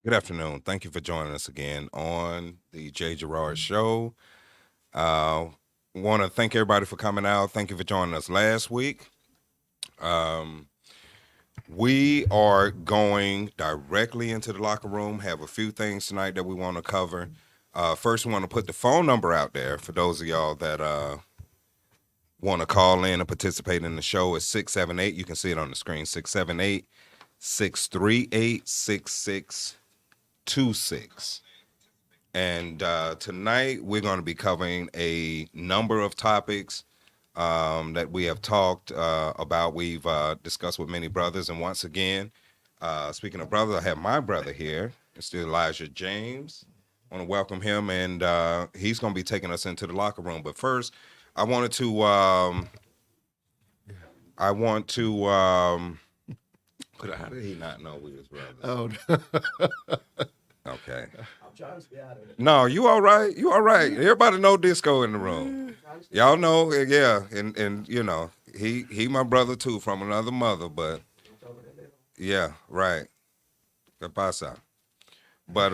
Good afternoon. Thank you for joining us again on the J.Gerrard Show. Uh, Want to thank everybody for coming out. Thank you for joining us last week. Um, we are going directly into the locker room. Have a few things tonight that we want to cover. First, we want to put the phone number out there for those of y'all that want to call in and participate in the show. It's 678. You can see it on the screen. 678 638 6626. And tonight we're going to be covering a number of topics that we have talked about. We've discussed with many brothers. And once again, speaking of brothers, I have my brother here, Mr. Elijah James. I want to welcome him, and he's going to be taking us into the locker room. But first, I wanted to, I want to, but how did he not know we was brothers? Oh, Okay. I'm trying to stay out of it. No, you all right. You all right. Everybody know Disco in the room. Y'all know, yeah, and you know, he my brother too from another mother, but yeah, right. ¿Qué pasa? But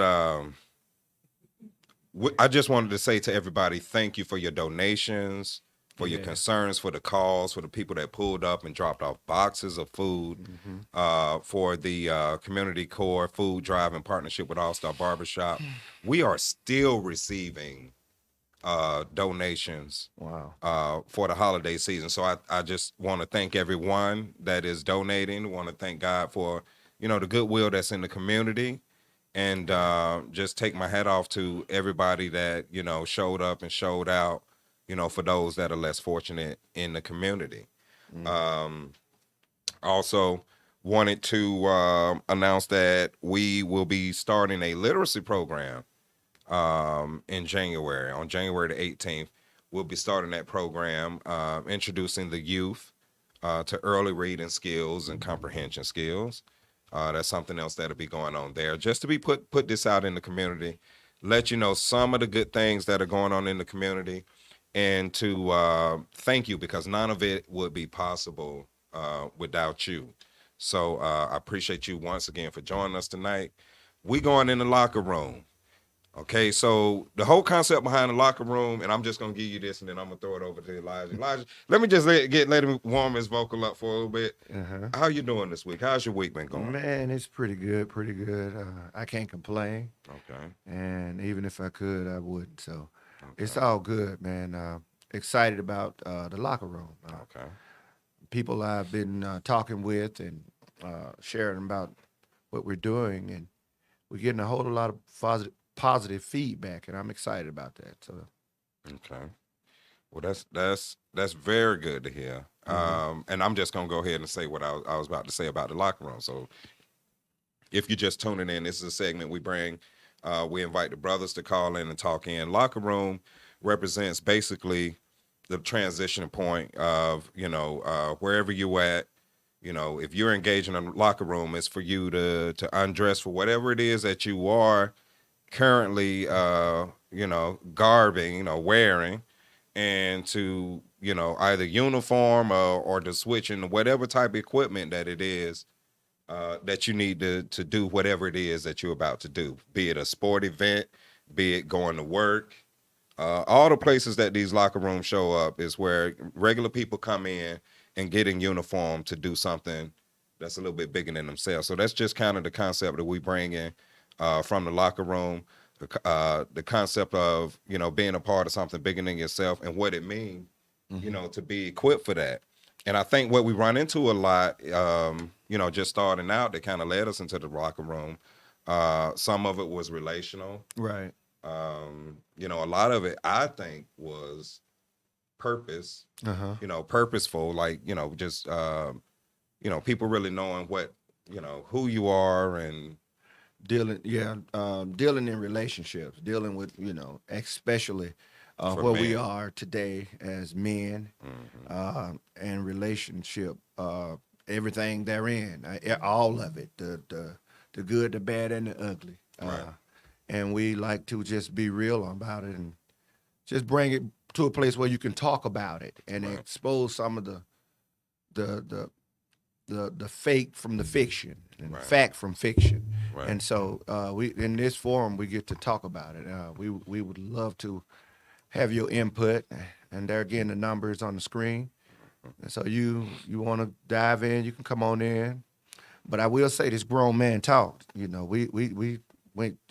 I just wanted to say to everybody, thank you for your donations, for your concerns, for the calls, for the people that pulled up and dropped off boxes of food, for the community core food drive in partnership with All Star Barbershop. We are still receiving donations wow. for the holiday season. So I just want to thank everyone that is donating. Want to thank God for, the goodwill that's in the community. And just take my hat off to everybody that, showed up and showed out, for those that are less fortunate in the community. Also wanted to announce that we will be starting a literacy program in January. On January the 18th, we'll be starting that program, introducing the youth to early reading skills and comprehension skills. That's something else that'll be going on there. Just to be put this out in the community, let you know some of the good things that are going on in the community, and to thank you because none of it would be possible without you. So I appreciate you once again for joining us tonight. We going in the locker room. Okay, so the whole concept behind the locker room, and I'm just gonna give you this, and then I'm gonna throw it over to Elijah. Elijah, let me just let him warm his vocal up for a little bit. Uh-huh. How you doing this week? How's your week been going? Man, it's pretty good, pretty good. I can't complain, Okay, and even if I could, I wouldn't. So it's okay, all good, man. Excited about the locker room. okay, People I've been talking with and sharing about what we're doing, and we're getting a whole lot of positive feedback, and I'm excited about that. So, okay. Well, that's very good to hear. And I'm just gonna go ahead and say what I was about to say about the locker room. So if you're just tuning in, this is a segment we bring. We invite the brothers to call in and talk in. Locker room represents basically the transition point of wherever you at. If you're engaged in a locker room, it's for you to undress for whatever it is that you are currently garbing, wearing, and to either uniform or to switch into whatever type of equipment that it is that you need to do whatever it is that you're about to do, be it a sport event, be it going to work. All the places that these locker rooms show up is where regular people come in and get in uniform to do something that's a little bit bigger than themselves. So that's just kind of the concept that we bring in from the locker room, the concept of being a part of something bigger than yourself and what it means, to be equipped for that. And I think what we run into a lot, just starting out, that kind of led us into the locker room. Some of it was relational. right. A lot of it I think was purpose, Uh huh. purposeful, like, just people really knowing what, who you are and Dealing in relationships, dealing with especially for where we men. are today as men, and relationship, everything therein, all of it, the good, the bad, and the ugly. Right. And we like to just be real about it and just bring it to a place where you can talk about it and Right. expose some of the the fake from the fiction and Right. fact from fiction. Right. And so we in this forum we get to talk about it. We would love to have your input, and there again the number is on the screen. And so you want to dive in, you can come on in. But I will say this grown man talk. You know, we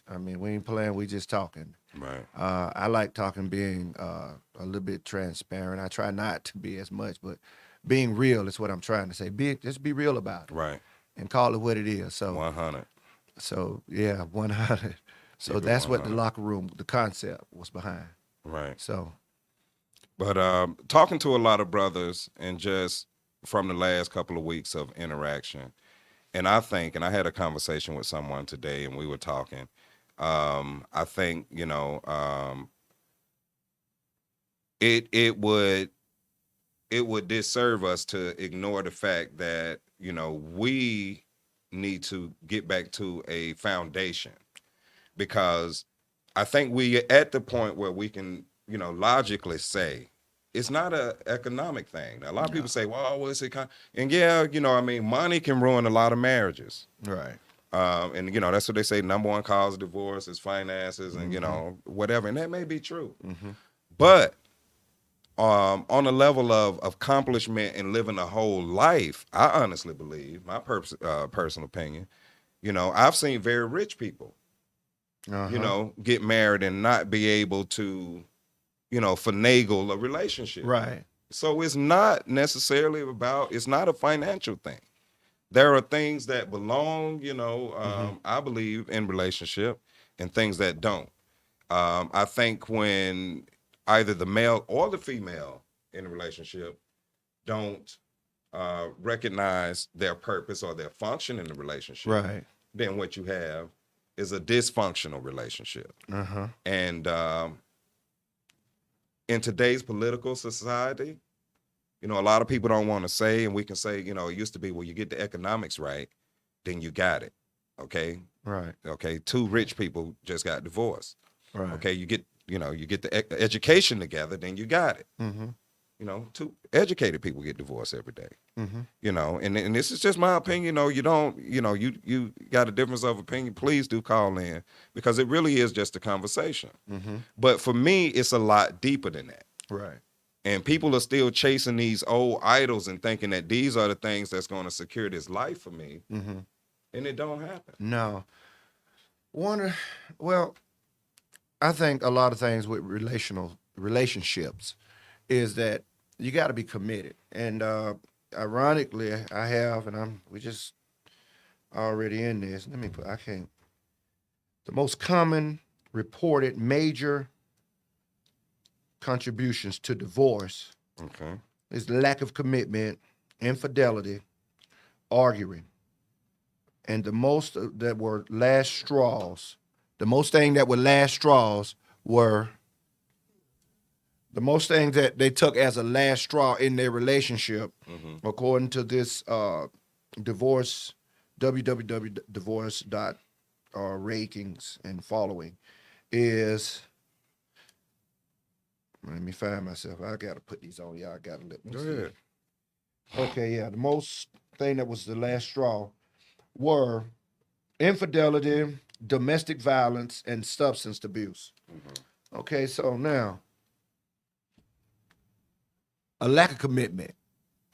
I mean, we ain't playing, we just talking. Right. I like talking, being a little bit transparent. I try not to be as much, but being real is what I'm trying to say. Just be real about it. Right. And call it what it is. So 100. So yeah, 100. So Keep it that's what the 100. locker room, the concept was behind. Right. So But talking to a lot of brothers and just from the last couple of weeks of interaction, and I think, and I had a conversation with someone today, and we were talking. I think it would disserve us to ignore the fact that we need to get back to a foundation, because I think we at the point where we can logically say it's not an economic thing. A lot of people say, well, what's it and money can ruin a lot of marriages. right. And that's what they say, number one cause of divorce is finances, and whatever, and that may be true. But on a level of accomplishment and living a whole life, I honestly believe, my personal opinion, I've seen very rich people get married and not be able to finagle a relationship. Right. So it's not necessarily it's not a financial thing. There are things that belong, I believe, in relationship, and things that don't. I think when either the male or the female in a relationship don't recognize their purpose or their function in the relationship, Right. then what you have is a dysfunctional relationship. And in today's political society, a lot of people don't want to say, and we can say, it used to be, well, you get the economics right, then you got it. Okay. Right. Okay. Two rich people just got divorced. Right. Okay. You get the education together, then you got it. Two educated people get divorced every day. And this is just my opinion. You don't, you got a difference of opinion, please do call in, because it really is just a conversation. But for me, it's a lot deeper than that. Right. And people are still chasing these old idols and thinking that these are the things that's going to secure this life for me. And it don't happen. No. Well, I think a lot of things with relationships is that you got to be committed. And ironically, I have, and we just already in this. The most common reported major contributions to divorce is lack of commitment, infidelity, arguing. And the most that were last straws, the most thing that were last straws were the most things that they took as a last straw in their relationship, according to this divorce, www.divorce.ratings and following, is, let me find myself. I got to put these on. Y'all got to let me Go see. ahead. Okay, yeah. The most thing that was the last straw were infidelity, domestic violence, and substance abuse. Okay, so now, a lack of commitment,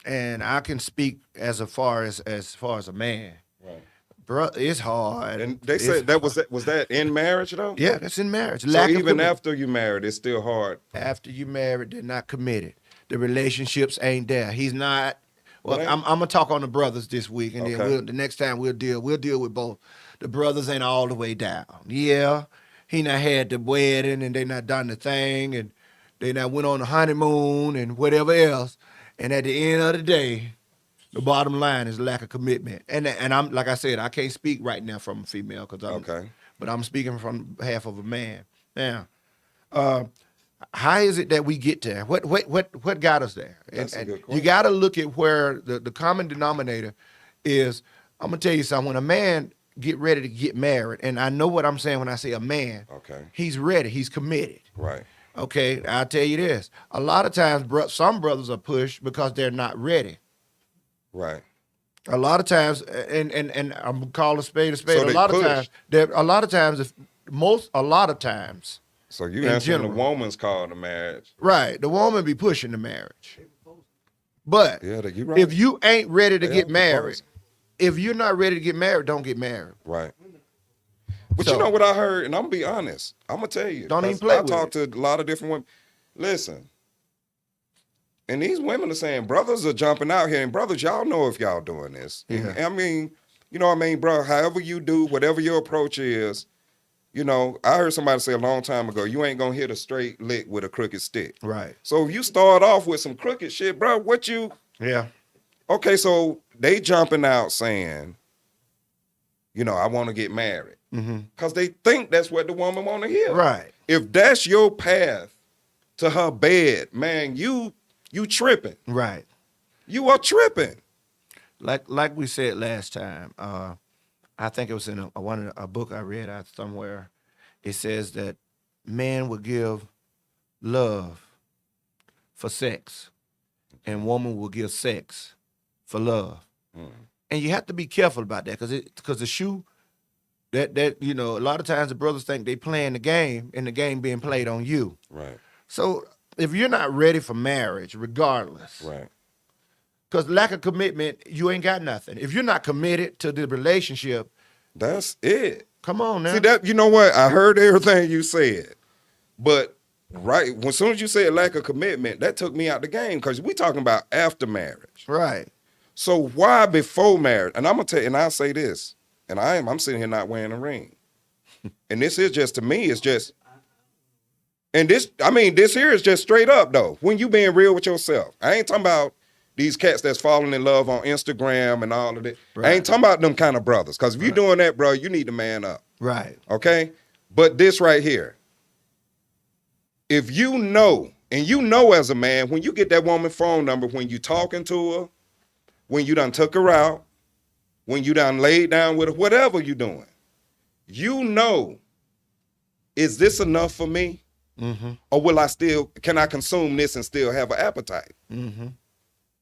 and I can speak as far as a man. Right. Bro, it's hard. And they said was that in marriage though? Yeah, that's in marriage. So even after you married, it's still hard. After you married, they're not committed. The relationships ain't there. He's not. Well, I'm gonna talk on the brothers this week, and then the next time we'll deal with both. The brothers ain't all the way down. Yeah, he not had the wedding, and they not done the thing, and they not went on the honeymoon and whatever else. And at the end of the day, the bottom line is lack of commitment. And I'm, like I said, I can't speak right now from a female, but I'm speaking from behalf of a man. Now, how is it that we get there? What got us there? That's a good question. You got to look at where the common denominator is. I'm gonna tell you something. When a man get ready to get married, and I know what I'm saying when I say a man, he's ready, he's committed. Right. Okay, I'll tell you this. A lot of times, some brothers are pushed because they're not ready. Right. A lot of times, and I'm gonna call a spade a spade. So a they lot push. of times, a lot of times. So you in answering the general. woman's call to marriage. Right, the woman be pushing the marriage. But Yeah, you right. if you ain't ready to They get are married, proposing. if you're not ready to get married, don't get married. Right. But So- you know what I heard, and I'm gonna be honest. I'm gonna tell you. Don't even 'cause play I with talked to a lot of different women. Listen, and these women are saying brothers are jumping out here, and brothers, y'all know if y'all doing this. Yeah. And I mean, you know what I mean, bro. However you do, whatever your approach is, you know. I heard somebody say a long time ago, you ain't gonna hit a straight lick with a crooked stick. Right. So if you start off with some crooked shit, bro, what you? Yeah. Okay, so they jumping out saying, you know, I want to get married. Because they think that's what the woman want to hear. Right. If that's your path to her bed, man, you tripping. Right. You are tripping. Like we said last time, I think it was in a book I read out somewhere. It says that man will give love for sex, and woman will give sex for love. And you have to be careful about that because the shoe that you know, a lot of times the brothers think they playing the game and the game being played on you. Right. So if you're not ready for marriage, regardless, Right. because lack of commitment, you ain't got nothing. If you're not committed to the relationship, That's it. come on now. See that? You know what? I heard everything you said, but right when soon as you said lack of commitment, that took me out the game because we talking about after marriage. Right. So why before marriage? And I'm gonna tell you, and I'll say this, and I'm sitting here not wearing a ring, and this is just to me, it's just, and this here is just straight up though. When you being real with yourself, I ain't talking about these cats that's falling in love on Instagram and all of that. Right. I ain't talking about them kind of brothers, because if you're doing that, bro, you need to man up. Right. Okay? But this right here, if you know, and you know as a man, when you get that woman's phone number, when you talking to her, when you done took her out, when you done laid down with her, whatever you doing, you know, is this enough for me? Or can I consume this and still have an appetite?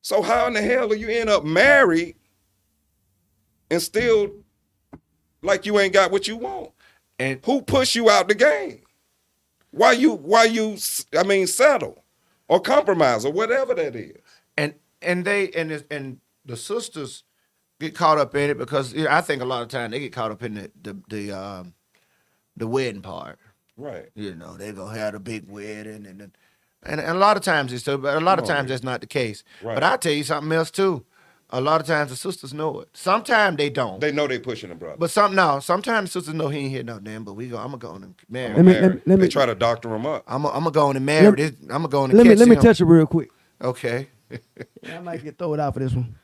So how in the hell do you end up married and still like you ain't got what you want? And Who pushed you out the game? Why you settle or compromise or whatever that is? and the sisters get caught up in it because I think a lot of times they get caught up in the wedding part. Right. You know, they gonna have the big wedding and a lot of times it's so, but a lot of times that's not the case. Right. But I'll tell you something else too. A lot of times the sisters know it. Sometimes they don't. They know they pushing the brother. But sometimes the sisters know he ain't here no damn. But I'm gonna go on and marry. Let me- They try to doctor him up. I'm gonna go on and marry. I'm gonna go on and Let catch me him. touch it real quick. Okay. I might get thrown out for this one.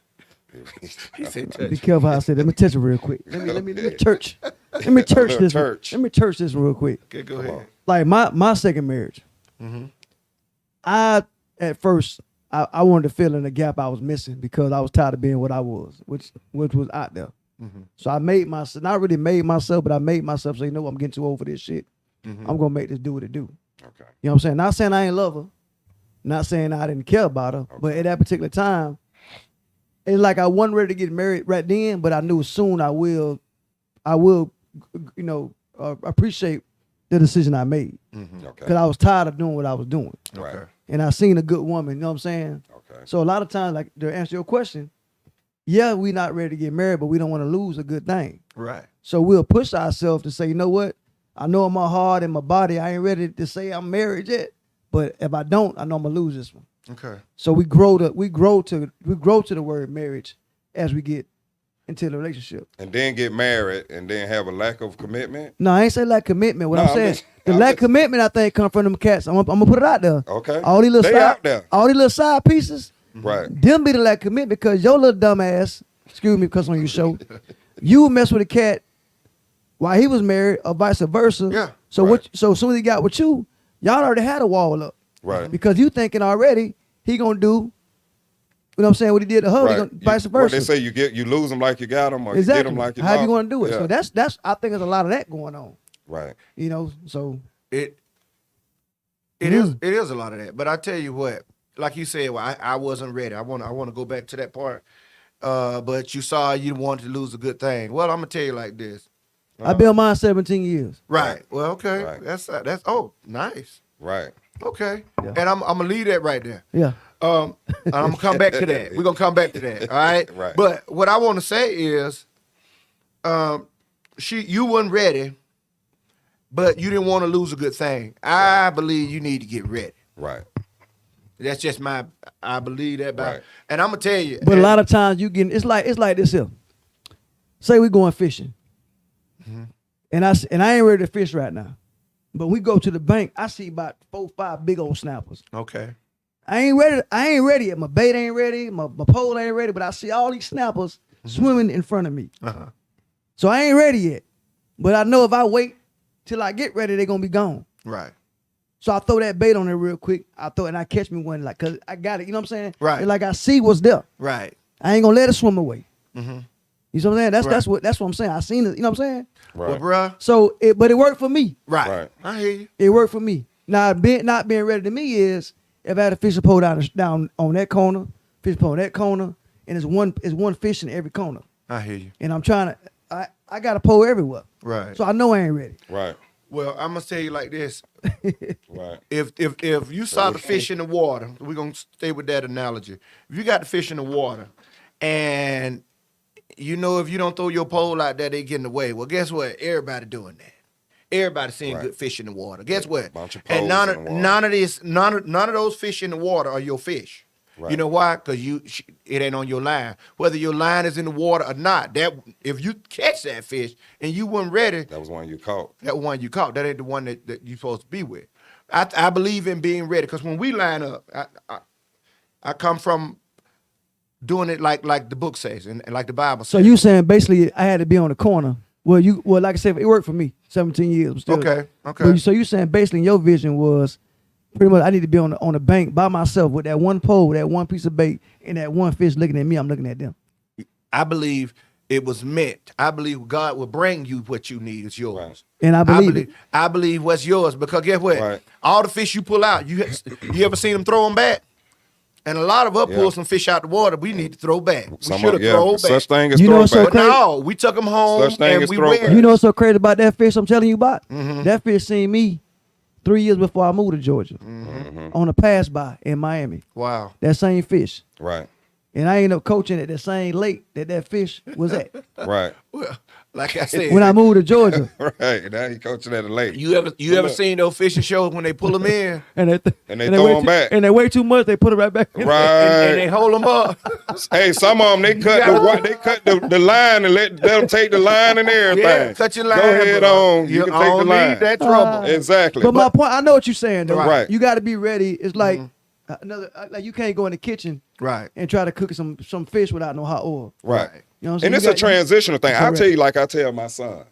He said Be touch. careful how I said. Let me touch it real quick. Let me church. Let me church this. Church. Let me church this real quick. Okay, go ahead. Like my second marriage. I at first I wanted to fill in the gap I was missing because I was tired of being what I was, which was out there. So I made myself, not really made myself, but I made myself say, you know what, I'm getting too old for this shit. I'm gonna make this do what it do. Okay. You know what I'm saying? Not saying I ain't love her, not saying I didn't care about her, but at that particular time, it's like I wasn't ready to get married right then, but I knew soon I will, you know, appreciate the decision I made Okay. because I was tired of doing what I was doing, Right. and I seen a good woman. You know what I'm saying? Okay. So a lot of times, like to answer your question, yeah, we not ready to get married, but we don't want to lose a good thing. Right. So we'll push ourselves to say, you know what? I know in my heart and my body, I ain't ready to say I'm married yet. But if I don't, I know I'm gonna lose this one. Okay. So we grow to the word marriage as we get into the relationship. And then get married and then have a lack of commitment. No, I ain't say lack commitment. What No, I'm I'm saying, just- the I'm lack just- commitment, I think, come from them cats. I'm gonna put it out there. Okay. All these little They side, out there. all these little side pieces. Right. Them be the lack commitment because your little dumb ass, excuse me, because on your show, you mess with a cat while he was married, or vice versa. Yeah. So Right. so as soon as he got with you, y'all already had a wall up. Right. Because you thinking already he gonna do, you know what I'm saying, what he did to her, he Right. gonna, vice What versa. they say, you lose them like you got them, or Exactly. you get them like you How you lost gonna do it? them. So Yeah. that's I think there's a lot of that going on. Right. You know, so It is a lot of that. But I tell you what, like you said, well, I wasn't ready. I want to go back to that part. but you saw you wanted to lose a good thing. Well, I'm gonna tell you like this. I've been on mine 17 years. Right. Well, okay. Right. That's oh, nice. Right. Okay. Yeah. And I'm gonna leave that right there. Yeah. And I'm gonna come back to that. We're gonna come back to that. All right. Right. But what I want to say is, you weren't ready, but you didn't want to lose a good thing. I believe you need to get ready. Right. That's just I believe that about. Right. And I'm gonna tell you. But a lot of times you get it's like this here. Say we going fishing, and I ain't ready to fish right now, but we go to the bank. I see about 4, 5 big old snappers. Okay. I ain't ready yet. My bait ain't ready. My pole ain't ready. But I see all these snappers swimming in front of me. Uh-huh. So I ain't ready yet. But I know if I wait till I get ready, they're gonna be gone. Right. So I throw that bait on there real quick. And I catch me one cause I got it. You know what I'm saying? Right. And like I see what's there. Right. I ain't gonna let it swim away. Mm-hmm. You know what I'm saying? Right. That's what I'm saying. I seen it. You know what I'm saying? Right. Well, bruh. So but it worked for me. Right. Right. I hear you. It worked for me. Now not being ready to me is if I had a fishing pole down on that corner, fishing pole on that corner, and it's one fish in every corner. I hear you. And I'm trying to I got a pole everywhere. Right. So I know I ain't ready. Right. Well, I'm gonna tell you like this. Right. If you saw the fish in the water, we're gonna stay with that analogy. If you got the fish in the water, and you know if you don't throw your pole out there, they getting away. Well, guess what? Everybody doing that. Everybody seeing Right. good fish in the water. Guess what? Bunch of And poles in the water. none of those fish in the water are your fish. Right. You know why? Because it ain't on your line. Whether your line is in the water or not, that if you catch that fish and you weren't ready, That was one you caught. that one you caught, that ain't the one that you're supposed to be with. I believe in being ready because when we line up, I come from doing it like the book says and like the Bible says. So you saying basically I had to be on the corner. Well, like I said, it worked for me. 17 years. But still, Okay. So you saying basically your vision was pretty much I need to be on the bank by myself with that one pole, that one piece of bait, and that one fish looking at me. I'm looking at them. I believe it was meant. I believe God will bring you what you need. It's yours. Right. And I believe it. I believe what's yours because guess what? Right. All the fish you pull out, you ever seen them throw them back? And a lot of us pull some fish out the water. We need to throw back. We should have thrown back. Such thing as You know throw what's so back. But no, we took them home Such thing and as we throwback. went. You know what's so crazy about that fish I'm telling you about? Mm-hmm. That fish seen me 3 years before I moved to Georgia on a pass by in Miami. Wow. That same fish. Right. And I ended up coaching at the same lake that fish was at Right. Well, like I said, when I moved to Georgia. Right. Now he coaching at a lake. you ever seen those fishing shows when they pull them in And they throw way 'em back. And they weigh too much, they put it right back in. Right. and they hold them up? Hey, some of them they cut the line and let them take the line and everything. Yeah, cut your line. Go ahead bro. on. You can take don't the line. need that trouble. Exactly. But my point, I know what you're saying though. Right. You got to be ready. It's like like you can't go in the kitchen Right. and try to cook some fish without no hot oil. Right. You know what I'm saying? And it's You a got- transitional thing. I'll Correct. tell you like I tell my son.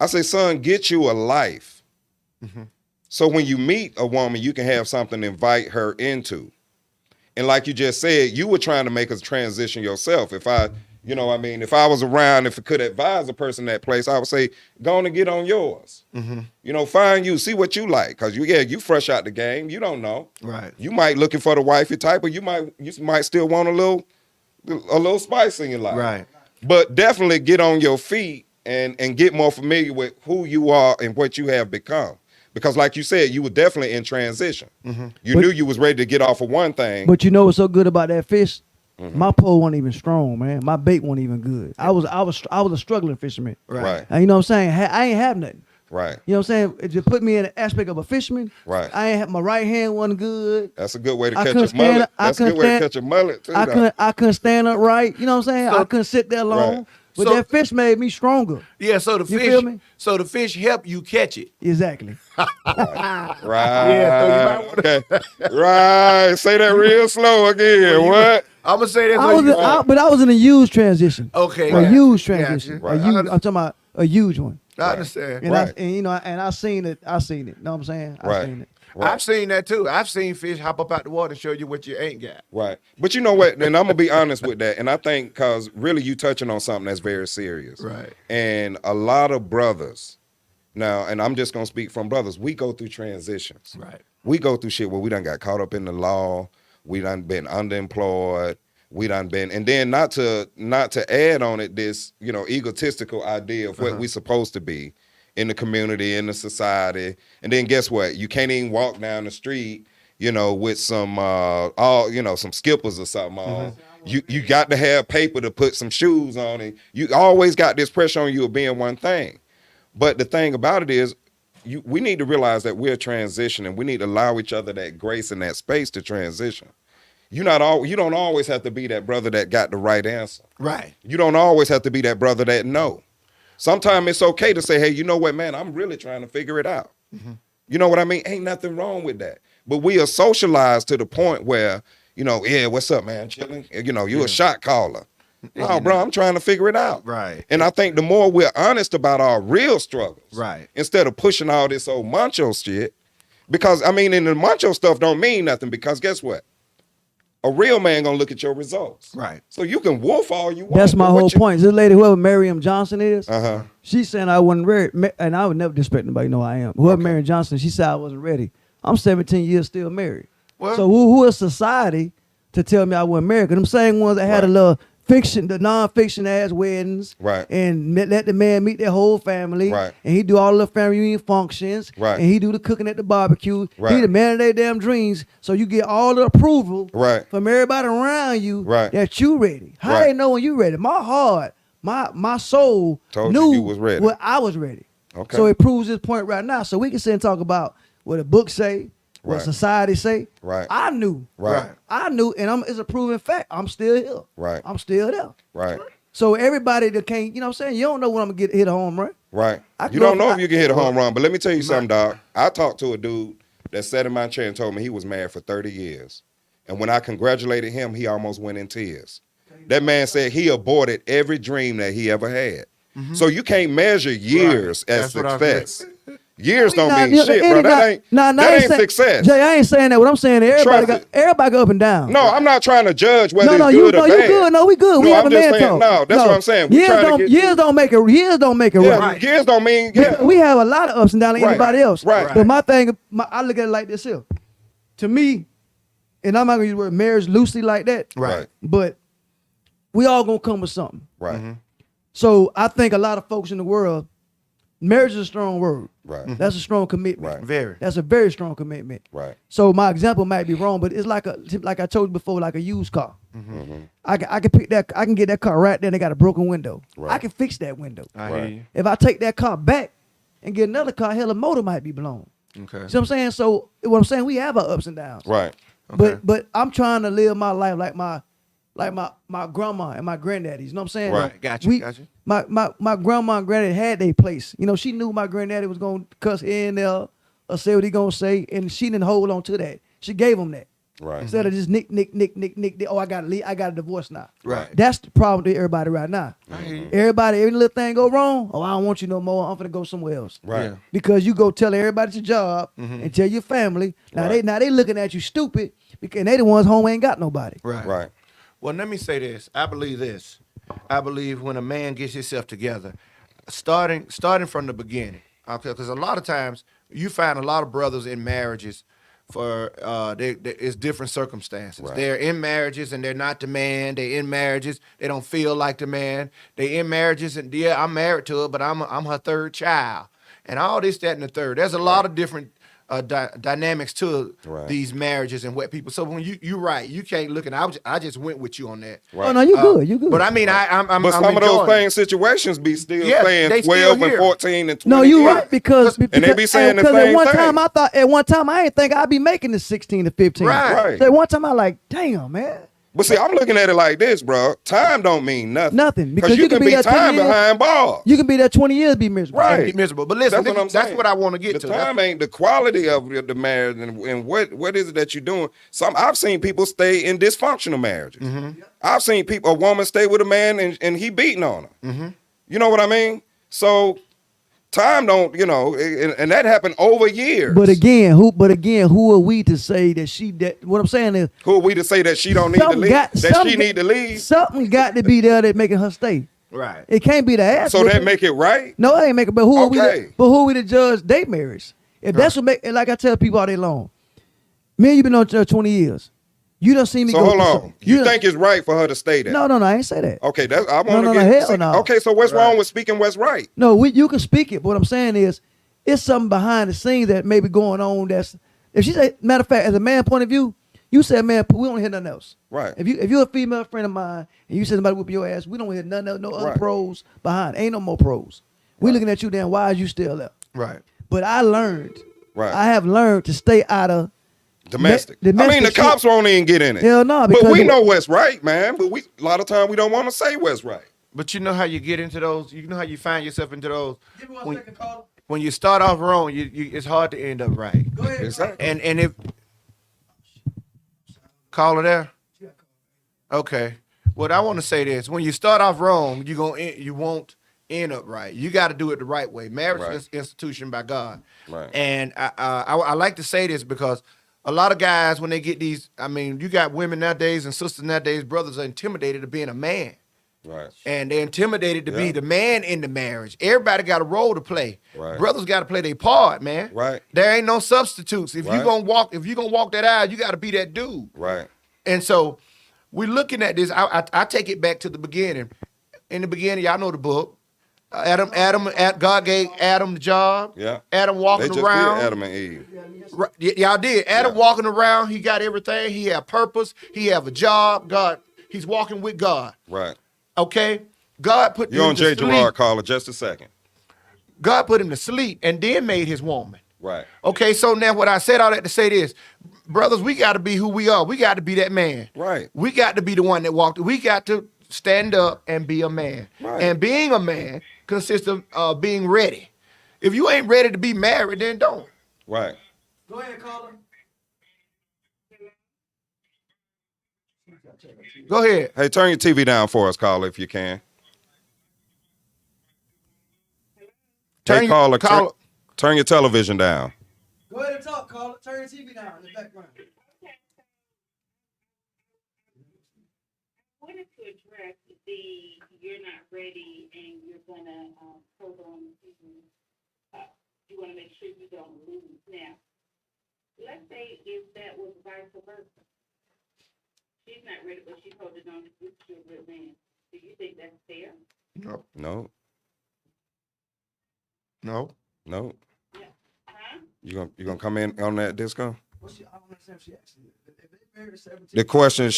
I say, son, get you a life. So when you meet a woman, you can have something to invite her into. And like you just said, you were trying to make a transition yourself. If I was around, if I could advise a person that place, I would say, go on and get on yours. Find you, see what you like. Because you fresh out the game. You don't know. Right. You might looking for the wifey type, or you might still want a little spice in your life. Right. But definitely get on your feet and get more familiar with who you are and what you have become. Because like you said, you were definitely in transition. You knew you was ready to get off of one thing. But you know what's so good about that fish? My pole wasn't even strong, man. My bait wasn't even good. I was a struggling fisherman. Right. And you know what I'm saying? I ain't have nothing. Right. You know what I'm saying? It just put me in the aspect of a fisherman. Right. I ain't have my right hand wasn't good. That's a good way to I catch couldn't a mullet. stand- I That's a good couldn't way to stand- catch a mullet too. though. I couldn't stand upright. You know what I'm saying? So- I couldn't sit there long. Right. But So- that fish made me stronger. Yeah. So the You fish. feel me? So the fish help you catch it. Exactly. Right. Yeah, so you might Okay. Right. Say that real slow again. What? I'm gonna say this. But I was in a huge transition. Okay. A gotcha, huge gotcha. transition. Right. I'm talking about a huge one. I understand. And Right. I seen it. I seen it. Know what I'm saying? I Right. seen it. Right. I've seen that too. I've seen fish hop up out the water and show you what you ain't got. Right. But you know what? And I'm going to be honest with that. And I think because really you touching on something that's very serious. Right. And a lot of brothers, now, and I'm just going to speak from brothers, we go through transitions. Right. We go through shit where we done got caught up in the law. We done been underemployed. we done been, and then not to add on it this, egotistical idea of what we supposed to be in the community, in the society, and then guess what? You can't even walk down the street, with some some skippers or something on. You got to have paper to put some shoes on, and you always got this pressure on you of being one thing. But the thing about it is, we need to realize that we're transitioning. We need to allow each other that grace and that space to transition. You don't always have to be that brother that got the right answer. Right. You don't always have to be that brother that know. Sometimes it's okay to say, hey, you know what, man, I'm really trying to figure it out. You know what I mean? Ain't nothing wrong with that. But we are socialized to the point where, yeah, what's up, man? Chilling? You a shot caller. No, bro, I'm trying to figure it out. Right. And I think the more we're honest about our real struggles, right, instead of pushing all this old macho shit, because, in the macho stuff don't mean nothing, because guess what? A real man gonna look at your results. Right. So you can wolf all you want. That's my whole point. This lady, whoever Miriam Johnson is, she's saying I wasn't ready, and I would never disrespect nobody. Know I am. Whoever Miriam Johnson, she said I wasn't ready. I'm 17 years still married. Well, so who is society to tell me I wasn't married? Because them same ones that had a little fiction, the non-fiction ass weddings, right, and let the man meet their whole family, right, and he do all the family reunion functions, right, and he do the cooking at the barbecue, right, he the man of their damn dreams, so you get all the approval, right, from everybody around you, right, that you ready. How they know when you ready? My heart, my soul told knew you was ready. when I was ready. Okay. So it proves this point right now. So we can sit and talk about what the book say, what society say. Right. I knew. Right. I knew, and it's a proven fact. I'm still here. Right. I'm still there. Right. So everybody that can't, you know what I'm saying? You don't know when I'm going to hit a home run. Right. You don't know if you can hit a home run. But let me tell you something, dog. I talked to a dude that sat in my chair and told me he was married for 30 years. And when I congratulated him, he almost went in tears. That man said he aborted every dream that he ever had. So you can't measure years as success. Years don't mean shit, bro. That ain't success. Jay, I ain't saying that. What I'm saying is everybody go up and down. No, I'm not trying to judge whether it's good or bad. You good. No, we good. We have a man talk. No, that's what I'm saying. Years don't make it right. Years don't mean, We have a lot of ups and downs like anybody else. Right. But my thing, I look at it like this here. To me, and I'm not going to use the word marriage loosely like that. Right. But we all going to come with something. Right. So I think a lot of folks in the world, marriage is a strong word. Right. That's a strong commitment. Right. Very. That's a very strong commitment. Right. So my example might be wrong, but it's like I told you before, like a used car. I can pick that. I can get that car right there. And they got a broken window. Right. I can fix that window. I hear you. If I take that car back and get another car, hell, the motor might be blown. Okay. See what I'm saying? So what I'm saying, we have our ups and downs. Right. Okay. But I'm trying to live my life like my grandma and my granddaddies. You know what I'm saying? Right. Got you. My grandma and granddaddy had their place. You know, she knew my granddaddy was gonna cuss here and there or say what he gonna say, and she didn't hold on to that. She gave him that. Right. Instead of just nick. Oh, I gotta leave. I got a divorce now. Right. That's the problem with everybody right now. I hear you. Everybody, every little thing go wrong. Oh, I don't want you no more. I'm finna go somewhere else. Right. Yeah. Because you go tell everybody at your job and tell your family. Now they looking at you stupid because they the ones home ain't got nobody. Right. Right. Well, let me say this. I believe this. I believe when a man gets himself together, starting from the beginning, okay, because a lot of times you find a lot of brothers in marriages for it's different circumstances. Right. They're in marriages and they're not the man. They're in marriages. They don't feel like the man. They're in marriages and yeah, I'm married to her, but I'm her third child. And all this, that, and the third. There's a lot of different dynamics to these marriages and what people. So when you're right, you can't look. And I just went with you on that. Right. Oh no, you good. You good. But I mean, I'm. But some I'm of those enjoying same situations be still Yes, playing they 12 still and here. 14 and 20. No, you years. right because And they be saying the because same at one thing. time I didn't think I'd be making the 16 to 15. Right. So at one time I like, damn man. But see, I'm looking at it like this, bro. Time don't mean nothing. Nothing, Because you can be there 20 time years. behind bars. You can be there 20 years, be miserable. Right. Be miserable. But listen, That's what I'm saying. that's what I want to get The to. time ain't the quality of the marriage and what is it that you're doing. I've seen people stay in dysfunctional marriages. I've seen a woman stay with a man and he beating on her. You know what I mean? So time don't, and that happened over years. But again, who are we to say that what I'm saying is who are we to say that she don't need to leave? She need to leave? Something got to be there that making her stay. Right. It can't be the ass. So that make it right? No, it ain't make it. But who are Okay. we to judge their marriage? If that's what make, like I tell people all day long, me and you been on 20 years. You done seen me So go hold through on. something. You done- think it's right for her to stay there? No, I ain't say that. Okay, that's I want to no, get. hell no. Okay, so what's wrong with speaking what's right? No, you can speak it, but what I'm saying is, it's something behind the scenes that may be going on. That's if she say, matter of fact, as a man point of view, you said, man, we don't hear nothing else. Right. If you're a female friend of mine and you said somebody whoop your ass, we don't hear nothing else, no other Right. pros behind. Ain't no more pros. We looking at you, then why is you still there? Right. But I learned. Right. I have learned to stay out of Domestic. domestic I mean, the shit. cops won't even get in it. Hell no, but because we know what's right, man. But a lot of time we don't want to say what's right. But you know how you get into those. You know how you find yourself into those. Give me one second, caller. When you start off wrong, it's hard to end up right. Go ahead. Exactly. And if caller there, okay. What I want to say is, when you start off wrong, you won't end up right. You got to do it the right way. Marriage is an institution by God. Right. And I like to say this because a lot of guys, when they get these, I mean, you got women nowadays and sisters nowadays, brothers are intimidated of being a man. Right. And they're intimidated to be the man in the marriage. Everybody got a role to play. Right. Brothers got to play their part, man. Right. There ain't no substitutes. If Right. you're gonna walk that aisle, you got to be that dude. Right. And so we're looking at this. I take it back to the beginning. In the beginning, y'all know the book. God gave Adam the job. Yeah. Adam They walking just around. did Adam and Eve. Right, y'all did. Adam walking around. He got everything. He had purpose. He have a job. God, he's walking with God. Right. Okay. God put You're him on to J.Gerrard, sleep. caller. Just a second. God put him to sleep and then made his woman. Right. Okay, so now what I said all that to say this, brothers, we got to be who we are. We got to be that man. Right. We got to be the one that walked. We got to stand up and be a man. Right. And being a man consists of being ready. If you ain't ready to be married, then don't. Right. Go ahead, caller. Go ahead. Hey, turn your TV down for us, caller, if you can. Hey, caller, turn your television down. Go ahead and talk, caller. Turn your TV down in the background. I wanted to address the you're not ready and you're gonna hold on to you want to make sure you don't lose. Now, let's say if that was vice versa, she's not ready, but she's holding on to you to a good man. Do you think that's fair? No. No. No. No. Yeah. Huh? You gonna come in on that, Disco? I don't understand if she actually. If they married at 17, The question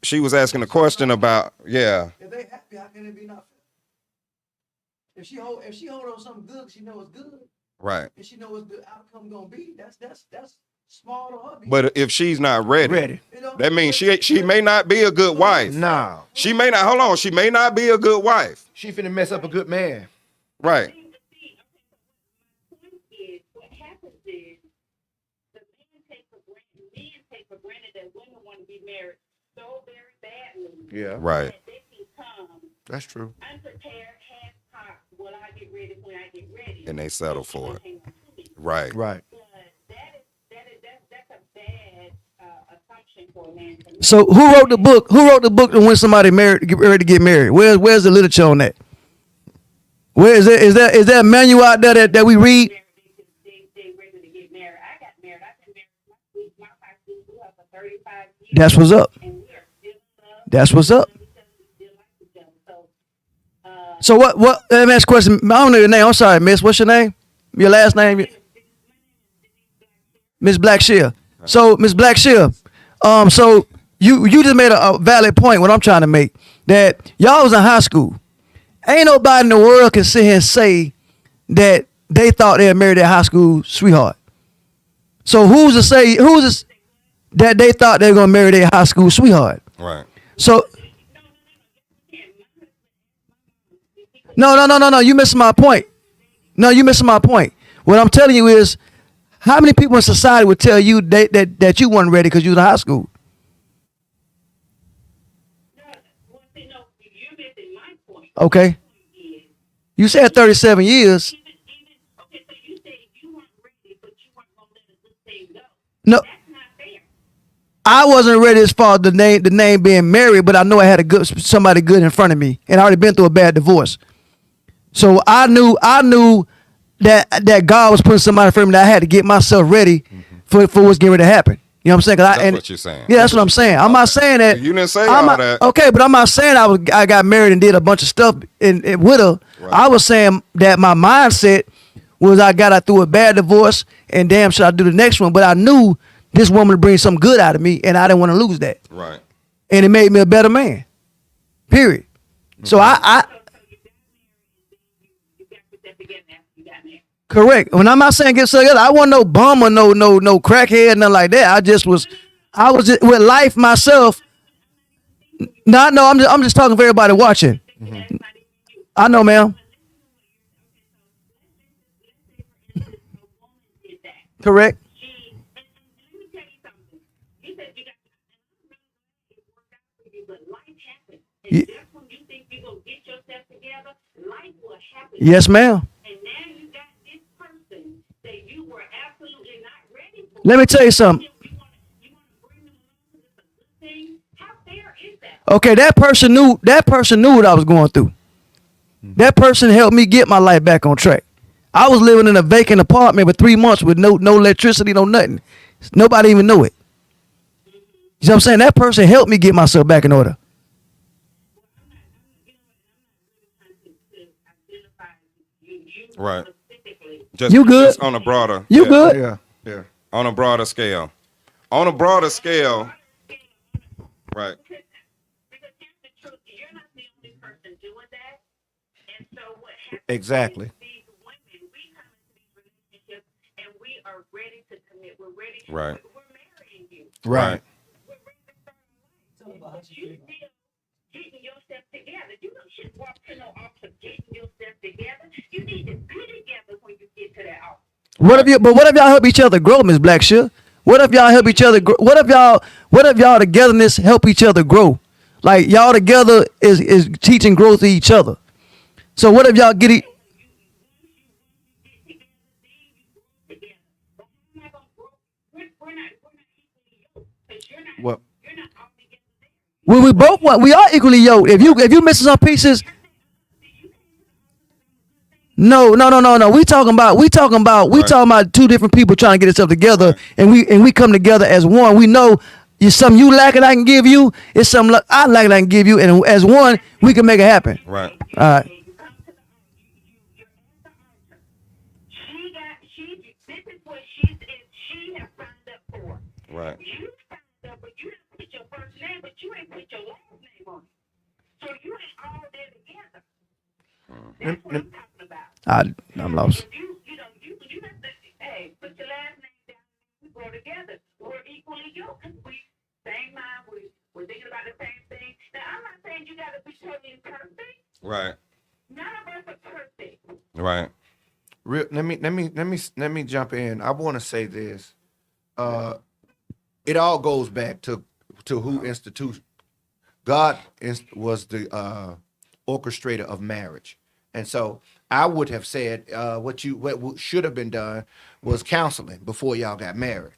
she was asking a question about if they happy, how can it be not fair? If she hold on something good, she know it's good, right. and she know what the outcome gonna be. That's small to her. But if she's not ready, that means she may not be a good wife. No. She may not. Hold on. She may not be a good wife. She finna mess up a good man. Right. What happens is the men take for granted that women want to be married so very badly. Yeah. Right. That they become That's true. unprepared, half-cocked. Well, I get ready when I get ready. And they settle for it. Hang on to me. Right. Right. But that's a bad assumption for a man to make. So who wrote the book? Who wrote the book to when somebody get ready to get married? Where's the literature on that? Where is there? Is there a manual out there that we read? They ready to get married. I got married. I've been married my wife for 35 years. That's what's up. And we are still in love. That's what's up. We still like each other. So So what? Let me ask a question. I don't know your name. I'm sorry, Miss. What's your name? Your last name? Miss Blackshear. So Miss Blackshear. So you just made a valid point. What I'm trying to make, that y'all was in high school. Ain't nobody in the world can sit here and say that they thought they had married their high school sweetheart. So who's that they thought they were gonna marry their high school sweetheart? Right. So no. You missing my point. No, you missing my point. What I'm telling you is, how many people in society would tell you that you weren't ready because you was in high school? you're missing my point. Okay. You said 37 years. Okay, so you said you weren't ready, but you weren't gonna let a good thing go. No, That's not fair. I wasn't ready as far as the name being married, but I know I had somebody good in front of me, and I already been through a bad divorce. So I knew that God was putting somebody in front of me that I had to get myself ready for what's getting ready to happen. You know what I'm saying? That's what you're saying. Yeah, that's what I'm saying. I'm not saying that. You didn't say I'm all not, that. Okay, but I'm not saying I got married and did a bunch of stuff with her. Right. I was saying that my mindset was I got out through a bad divorce and damn should I do the next one. But I knew this woman would bring something good out of me and I didn't want to lose that. Right. And it made me a better man. Period. So I You got to step together after you got married. correct. When I'm not saying get together, I wasn't no bum or no crackhead, nothing like that. I was just, with life myself. No, I'm just talking for everybody watching. I know, ma'am. Correct. And let me tell you something. You said you got it worked out for you, but life happens. And Ye- just when you think you're going to get yourself together, life will happen. Yes, ma'am. And now you got this person that you were absolutely not ready for. Let me tell you something. You want to bring them along to this a good thing? How fair is that? Okay, that person knew what I was going through. That person helped me get my life back on track. I was living in a vacant apartment for 3 months with no electricity, no nothing. Nobody even knew it. You know what I'm saying? That person helped me get myself back in order. Right. Specifically. Just, You good? Just on a broader. You yeah, good? Yeah. On a broader scale. On a broader scale. Right. Because here's the truth, you're not the only person doing that. And so what happens Exactly. is these women, we come into these relationships and we are ready to commit. We're ready. Right. We're marrying you. Right. We're ready to start a life. But you still getting yourself together. You don't just walk to no altar getting yourself together. You need to be together when you get to that altar. What if y'all help each other grow, Miss Blackshear? What if y'all help each other grow? What if y'all togetherness help each other grow? Like y'all together is teaching growth to each other. So what if y'all get it? Well, We are equally yoked. If you missing some pieces, no. We talking about two different people trying to get themselves together, and we come together as one. We know it's something you lack and I can give you. It's something I lack and I can give you, and as one we can make it happen. Right. All right. This is what she has signed up for. Right. You signed up, but you didn't put your first name, but you ain't put your last name on it. So you ain't all there together. That's what I'm talking about. I'm lost. If you have to, hey, put your last name down. We grow together. We're equally yoked. We same mind. We're thinking about the same thing. Now, I'm not saying you got to be totally perfect. Right. None of us are perfect. Right. Let me jump in. I want to say this. It all goes back to who instituted. God was the orchestrator of marriage, and so I would have said what should have been done was counseling before y'all got married.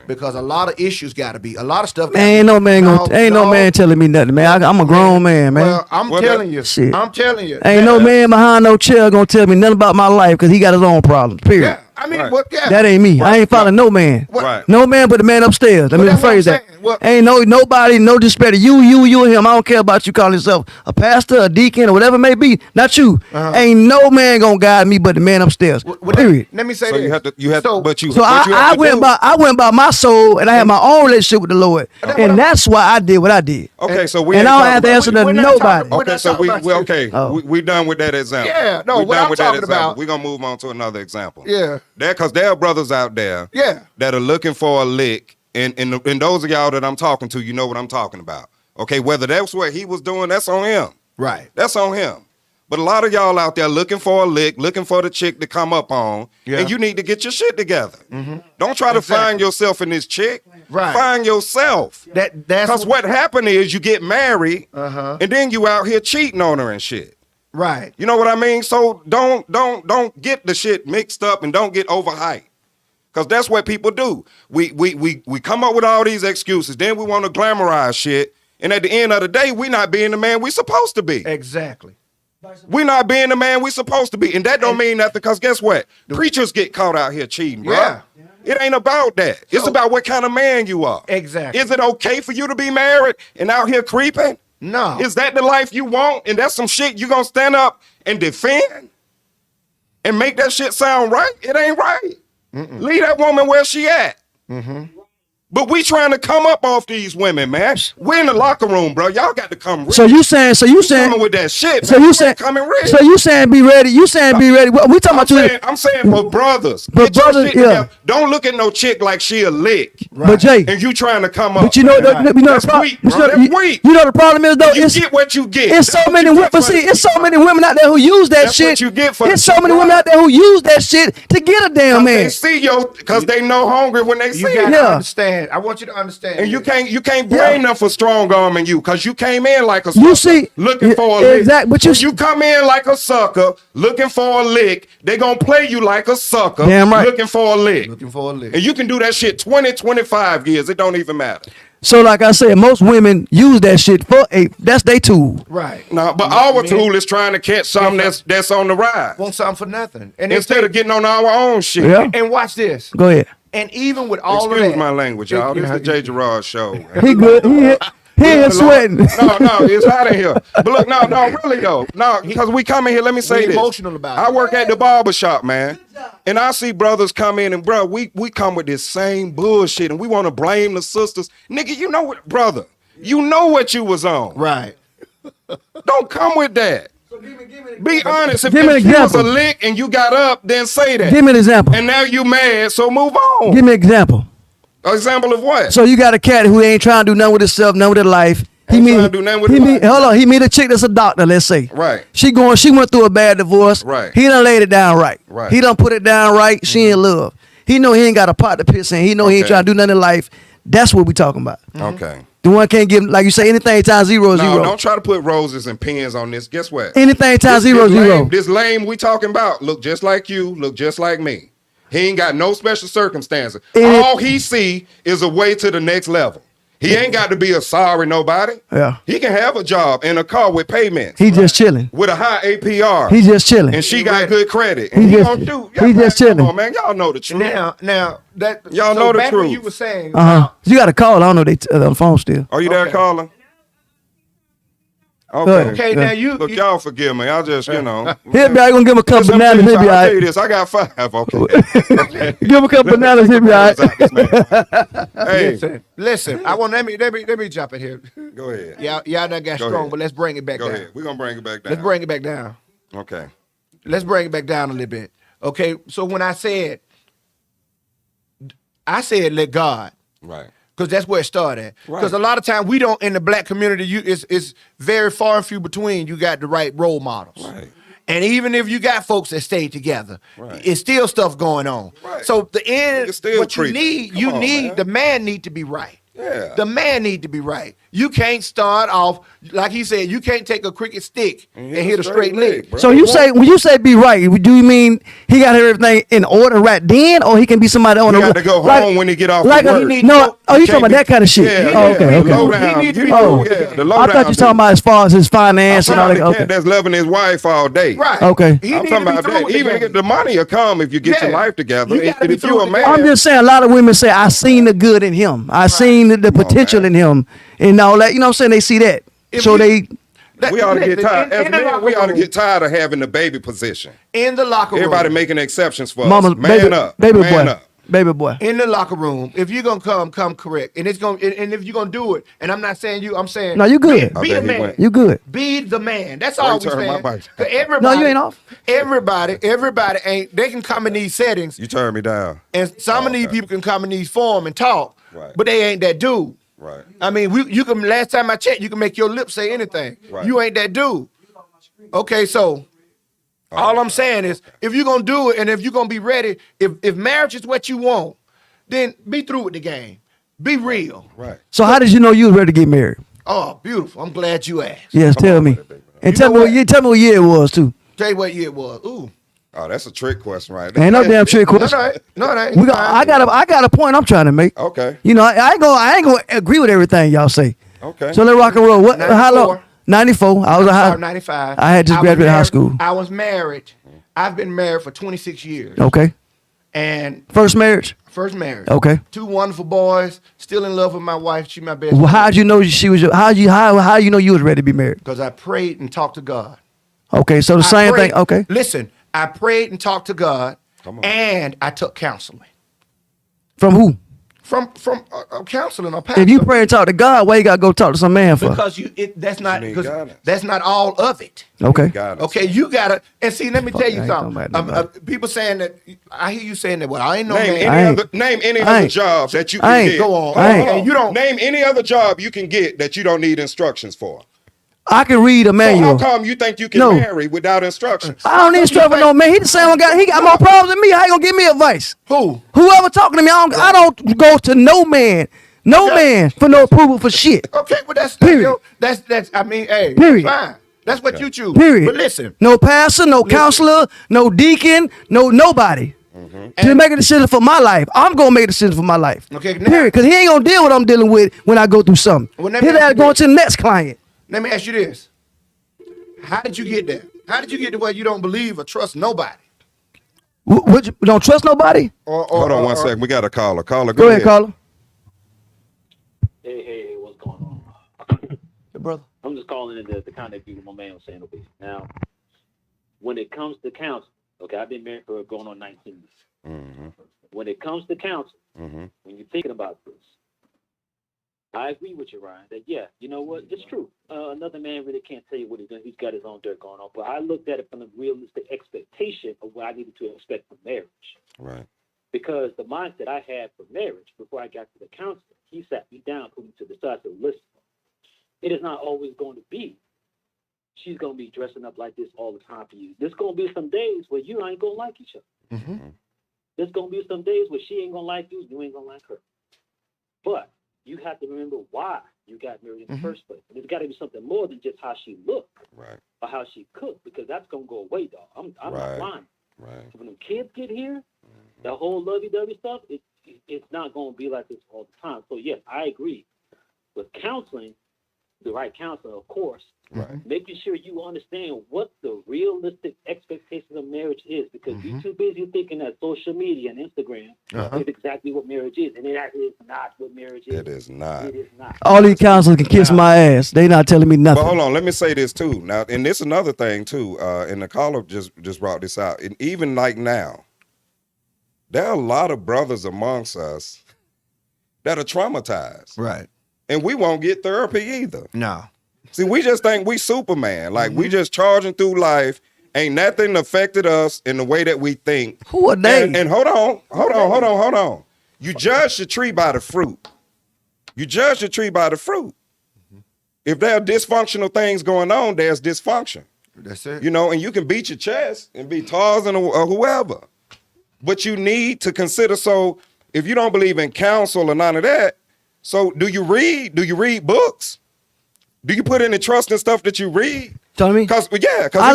Because a lot of issues got to be a lot of stuff. Ain't no man telling me nothing, man. I'm a grown man, man. Well, I'm telling you. Shit. I'm telling you. Ain't no man behind no chair gonna tell me nothing about my life because he got his own problems. Period. Yeah, I mean, Right. That ain't me. I ain't following no man. Right. No man but the man upstairs. Let me that's what I'm rephrase that. saying. Well- Ain't nobody, no disrespect to you and him. I don't care about you calling yourself a pastor, a deacon, or whatever it may be. Not you. Ain't no man gonna guide me but the man upstairs. Period. Let me say So this. you have So- but you So what you have I to went do- by my soul and I had my own relationship with the Lord. And that's why I did what I did. Okay, so we And ain't I don't talking have to about- answer to we're not nobody. talking- Okay, so talking about you. okay. Oh. We done with that example. Yeah, no, we what done I'm with that talking example. about- We're gonna move on to another example. Yeah. Because there are brothers out there Yeah. that are looking for a lick, and those of y'all that I'm talking to, you know what I'm talking about. Okay, whether that's what he was doing, that's on him. Right. That's on him. But a lot of y'all out there looking for a lick, looking for the chick to come up on, Yeah. and you need to get your shit together. Don't try to Exactly. find yourself in this chick. Right. Find yourself. That's Because what happened is you get married, and then you out here cheating on her and shit. Right. You know what I mean? So don't get the shit mixed up and don't get overhyped. Because that's what people do. We come up with all these excuses. Then we want to glamorize shit. And at the end of the day, we not being the man we supposed to be. Exactly. We not being the man we supposed to be. And that don't mean nothing because guess what? Preachers get caught out here cheating, bro. Yeah. It ain't about that. It's about what kind of man you are. Exactly. Is it okay for you to be married and out here creeping? No. Is that the life you want? And that's some shit you gonna stand up and defend? And make that shit sound right? It ain't right. Leave that woman where she at. But we trying to come up off these women, man. We're in the locker room, bro. Y'all got to come rich. So you saying coming with that shit. So man. you saying coming rich. So you saying be ready? You saying be ready? What we talking about? I'm saying for brothers. But Get your brothers, shit yeah. together. Don't look at no chick like she a lick. But Jay, And you trying to come up. but you know, man. you know That's the weak, bro. That's weak. You know the problem is though. You It's get what you get. It's so That's many what you women. get. See, it's so many women out there who use that That's shit. what you get for It's the so many shit, women bro. out there who use that shit to get a damn They man. see yo, because they know hungry when they see You you. gotta Yeah. understand. I want you to understand. And you this. can't blame them for strong arming you because you came in like a You sucker see- looking yeah, for a lick. exact- but you- When you come in like a sucker looking for a lick, they gonna play you like a sucker Damn right. looking for a lick. Looking for a lick. And you can do that shit 20, 25 years. It don't even matter. So like I said, most women use that shit for that's their tool. Right. No, but our tool is trying to catch something that's on the rise. Want something for nothing. And Instead of getting on our own shit. Yeah. and watch this. Go ahead. And even with all of Excuse that, my language, y'all. This is the J.Gerrard show. He good. He ain't sweating. No, it's hot in here. But look, no, really though. No, because we come in here, let me say We this. emotional about it. I work at the barber shop, man. And I see brothers come in and bro, we come with this same bullshit and we want to blame the sisters. Nigga, you know what, brother? You know what you was on. right. Don't come with that. Be honest. If Give me an you was a example. lick and you got up, then say that. Give me an example. And now you mad, so move on. Give me an example. An example of what? So you got a cat who ain't trying to do nothing with himself, nothing with his life. Ain't trying to do nothing with his life. Hold on. He meet a chick that's a doctor. Let's say. Right. She went through a bad divorce. Right. He done laid it down right. Right. He done put it down right. She in love. He know he ain't got a pot to piss in. He know he ain't Okay. trying to do nothing in life. That's what we talking about. Okay. The one can't give, like you say, anything times zero is No, zero. don't try to put roses and pins on this. Guess what? Anything times zero is this zero. lame, this lame we talking about look just like you, look just like me. He ain't got no special circumstances. All he see is a way to the next level. He ain't got to be a sorry nobody. Yeah. He can have a job and a car with payments. He just chilling. With a high APR. He just chilling. and she got good credit. And He he just- gonna do. he just Come chilling. on, man. Y'all know the truth. Now that Y'all so know the back when truth. you were saying You got to call. I don't know they on the phone still. Are you there, Okay. caller? ahead. Okay. okay, Yeah. now you Look, y'all forgive me. I just, you know. He'll be gonna give him a couple Listen, bananas. He'll be all I'll tell you right. this. I got 5. Okay. Give him a couple bananas. He'll be all right. Hey, listen. I want let me jump in here. go ahead. Y'all done got Go strong, ahead. but let's bring it back Go down. ahead. We're gonna bring it back down. Let's bring it back down. Okay. Let's bring it back down a little bit. Okay, so when I said let God, Right. because that's where it started. Right. Because a lot of time we don't in the black community, it's very far and few between. You got the right role models. Right. And even if you got folks that stay together, Right. it's still stuff going on. Right. So the end, Niggas still what you creeping. need, Come on, man. the man need to be right. Yeah. The man need to be right. You can't start off like he said. You can't take a cricket stick and hit a straight lick. bro. So you say when you say be right, do you mean he got everything in order right then, or he can be somebody on He the got to go home when he get off like work. no? Oh, you talking about that kind of shit? Yeah, Oh, yeah. okay, The okay. lowdown. He need to be- Oh, yeah, the I lowdown thought you was talking about as far as his finance and all the that. cat Okay. that's loving his wife all day. Right. Okay. He I'm need talking to be about through that. with the Even game. if the money will come if you get your Yeah. life together. You gotta be If through you a with the man, game. I'm just saying, a lot of women say, I seen the good in him. I seen the potential in him and all that. You know what I'm saying? They see that. If So you- they, we ought to get Listen, tired. As in the men, locker we ought to room- get tired of having the baby position. in the locker room. Everybody making exceptions for mama, us. Man baby, up. baby Man boy, up. baby boy. in the locker room, if you're gonna come correct, and it's gonna, and if you're gonna do it, and I'm not saying you, I'm saying No, you good. I Be bet a he man. went. You good. Be the man. That's Why all you we turn my saying. mic 'Cause down? everybody, No, you ain't off. Everybody ain't. They can come in these settings, You turn me down. and some of these okay. people can come in these forums and talk, Right. but they ain't that dude. Right. I mean, you can. Last time I checked, you can make your lips say anything. Right. You ain't that dude. Okay, so all I'm saying is, if you're gonna do it, and if you're gonna be ready, if marriage is what you want, then be through with the game. Be real. Right. So how did you know you was ready to get married? Oh, beautiful. I'm glad you asked. Yes, Come tell on me. with it, baby. And You tell know me what? tell me what year it was too. Tell you what year it was. Ooh. Oh, that's a trick question right there. Ain't no damn trick No, question. no, no, no. We got, I got a point I'm trying to make. Okay. You know, I ain't gonna agree with everything y'all say. Okay. So let's rock and roll. What? How long? 94. I was a high. Sorry, 95. I had just was graduated high married- school. I was married. I've been married for 26 years. Okay. And First marriage. first marriage. Okay. 2 wonderful boys. Still in love with my wife. She my best Well, friend. how'd you know she was your, how you know you was ready to be married? Because I prayed and talked to God. Okay, so the I same prayed- thing. Okay. Listen, I prayed and talked to God, and I took counseling From who? from counseling or pastor. If you pray and talk to God, why you gotta go talk to some man for? because that's not need because guidance. that's not all of it. Okay. Guidance. Okay, you gotta and see. Let me tell I you ain't something. talking about nobody. People saying that I hear you saying that. Well, I ain't no Name man. I ain't- any I other ain't- job that you I can ain't- get. Go on. Hold I ain't- hold And you don't- name any other job you can get that you don't need instructions for. I can read a So manual. how come you think you can No. marry without instructions? I don't need instruction no man. He the same one guy. He got more problems than me. How you gonna give me advice? Who? Whoever talking to me, I don't go to no man. No Okay. man for no approval for shit. Okay, well that's Period. that's I mean, hey, Period. fine. That's what you choose. Period. But listen, No pastor, no counselor, no deacon, no nobody. To make a decision for my life. I'm gonna make a decision for my life. Okay, now- Period. Because he ain't gonna deal with what I'm dealing with when I go through something. Well, let me He'll ask have you going this. to the next client. let me ask you this: how did you get there? How did you get to where you don't believe or trust nobody? What you don't trust nobody? Hold on one second. We got a caller. Caller, Go ahead, caller. Hey, what's going on? Your brother. I'm just calling in to kind of agree with my man was saying. Okay, now, when it comes to counsel, okay, I've been married for going on 19 years. Mm-hmm. When it comes to counsel, Mm-hmm. when you're thinking about this, I agree with you, Ryan, that, yeah, you know what, it's true. Another man really can't tell you what he's doing. He's got his own dirt going on. But I looked at it from the realistic expectation of what I needed to expect from marriage. Right. Because the mindset I had for marriage before I got to the counselor, he sat me down, put me to the side, said, listen, it is not always going to be she's going to be dressing up like this all the time for you. There's going to be some days where you ain't going to like each other. Mm-hmm. There's going to be some days where she ain't going to like you, you ain't going to like her. But you have to remember why you got married in the first place. And there's got to be something more than just how she looked Right. or how she cooked, because that's going to go away, dog. I'm Right. not lying. Right. When them kids get here, the whole lovey-dovey stuff, it's not going to be like this all the time. So, yes, I agree. With counseling, the right counselor, of course, Right. making sure you understand what the realistic expectation of marriage is, because you're too busy thinking that social media and Instagram is exactly what marriage is, and it actually is not what marriage is. It is not. It is not. All these counselors can kiss my ass. They not telling me nothing. But hold on, let me say this too. Now, and this is another thing too. And the caller just brought this out. And even like now, there are a lot of brothers amongst us that are traumatized, Right. and we won't get therapy either. No. See, we just think we Superman. Like we just charging through life. Ain't nothing affected us in the way that we think. Who are they? And hold on. You judge the tree by the fruit. You judge the tree by the fruit. If there are dysfunctional things going on, there's dysfunction. That's it. You know, and you can beat your chest and be Tarzan or whoever. But you need to consider, so if you don't believe in counsel or none of that, so do you read? Do you read books? Do you put any trust in stuff that you read? Tell me. Because I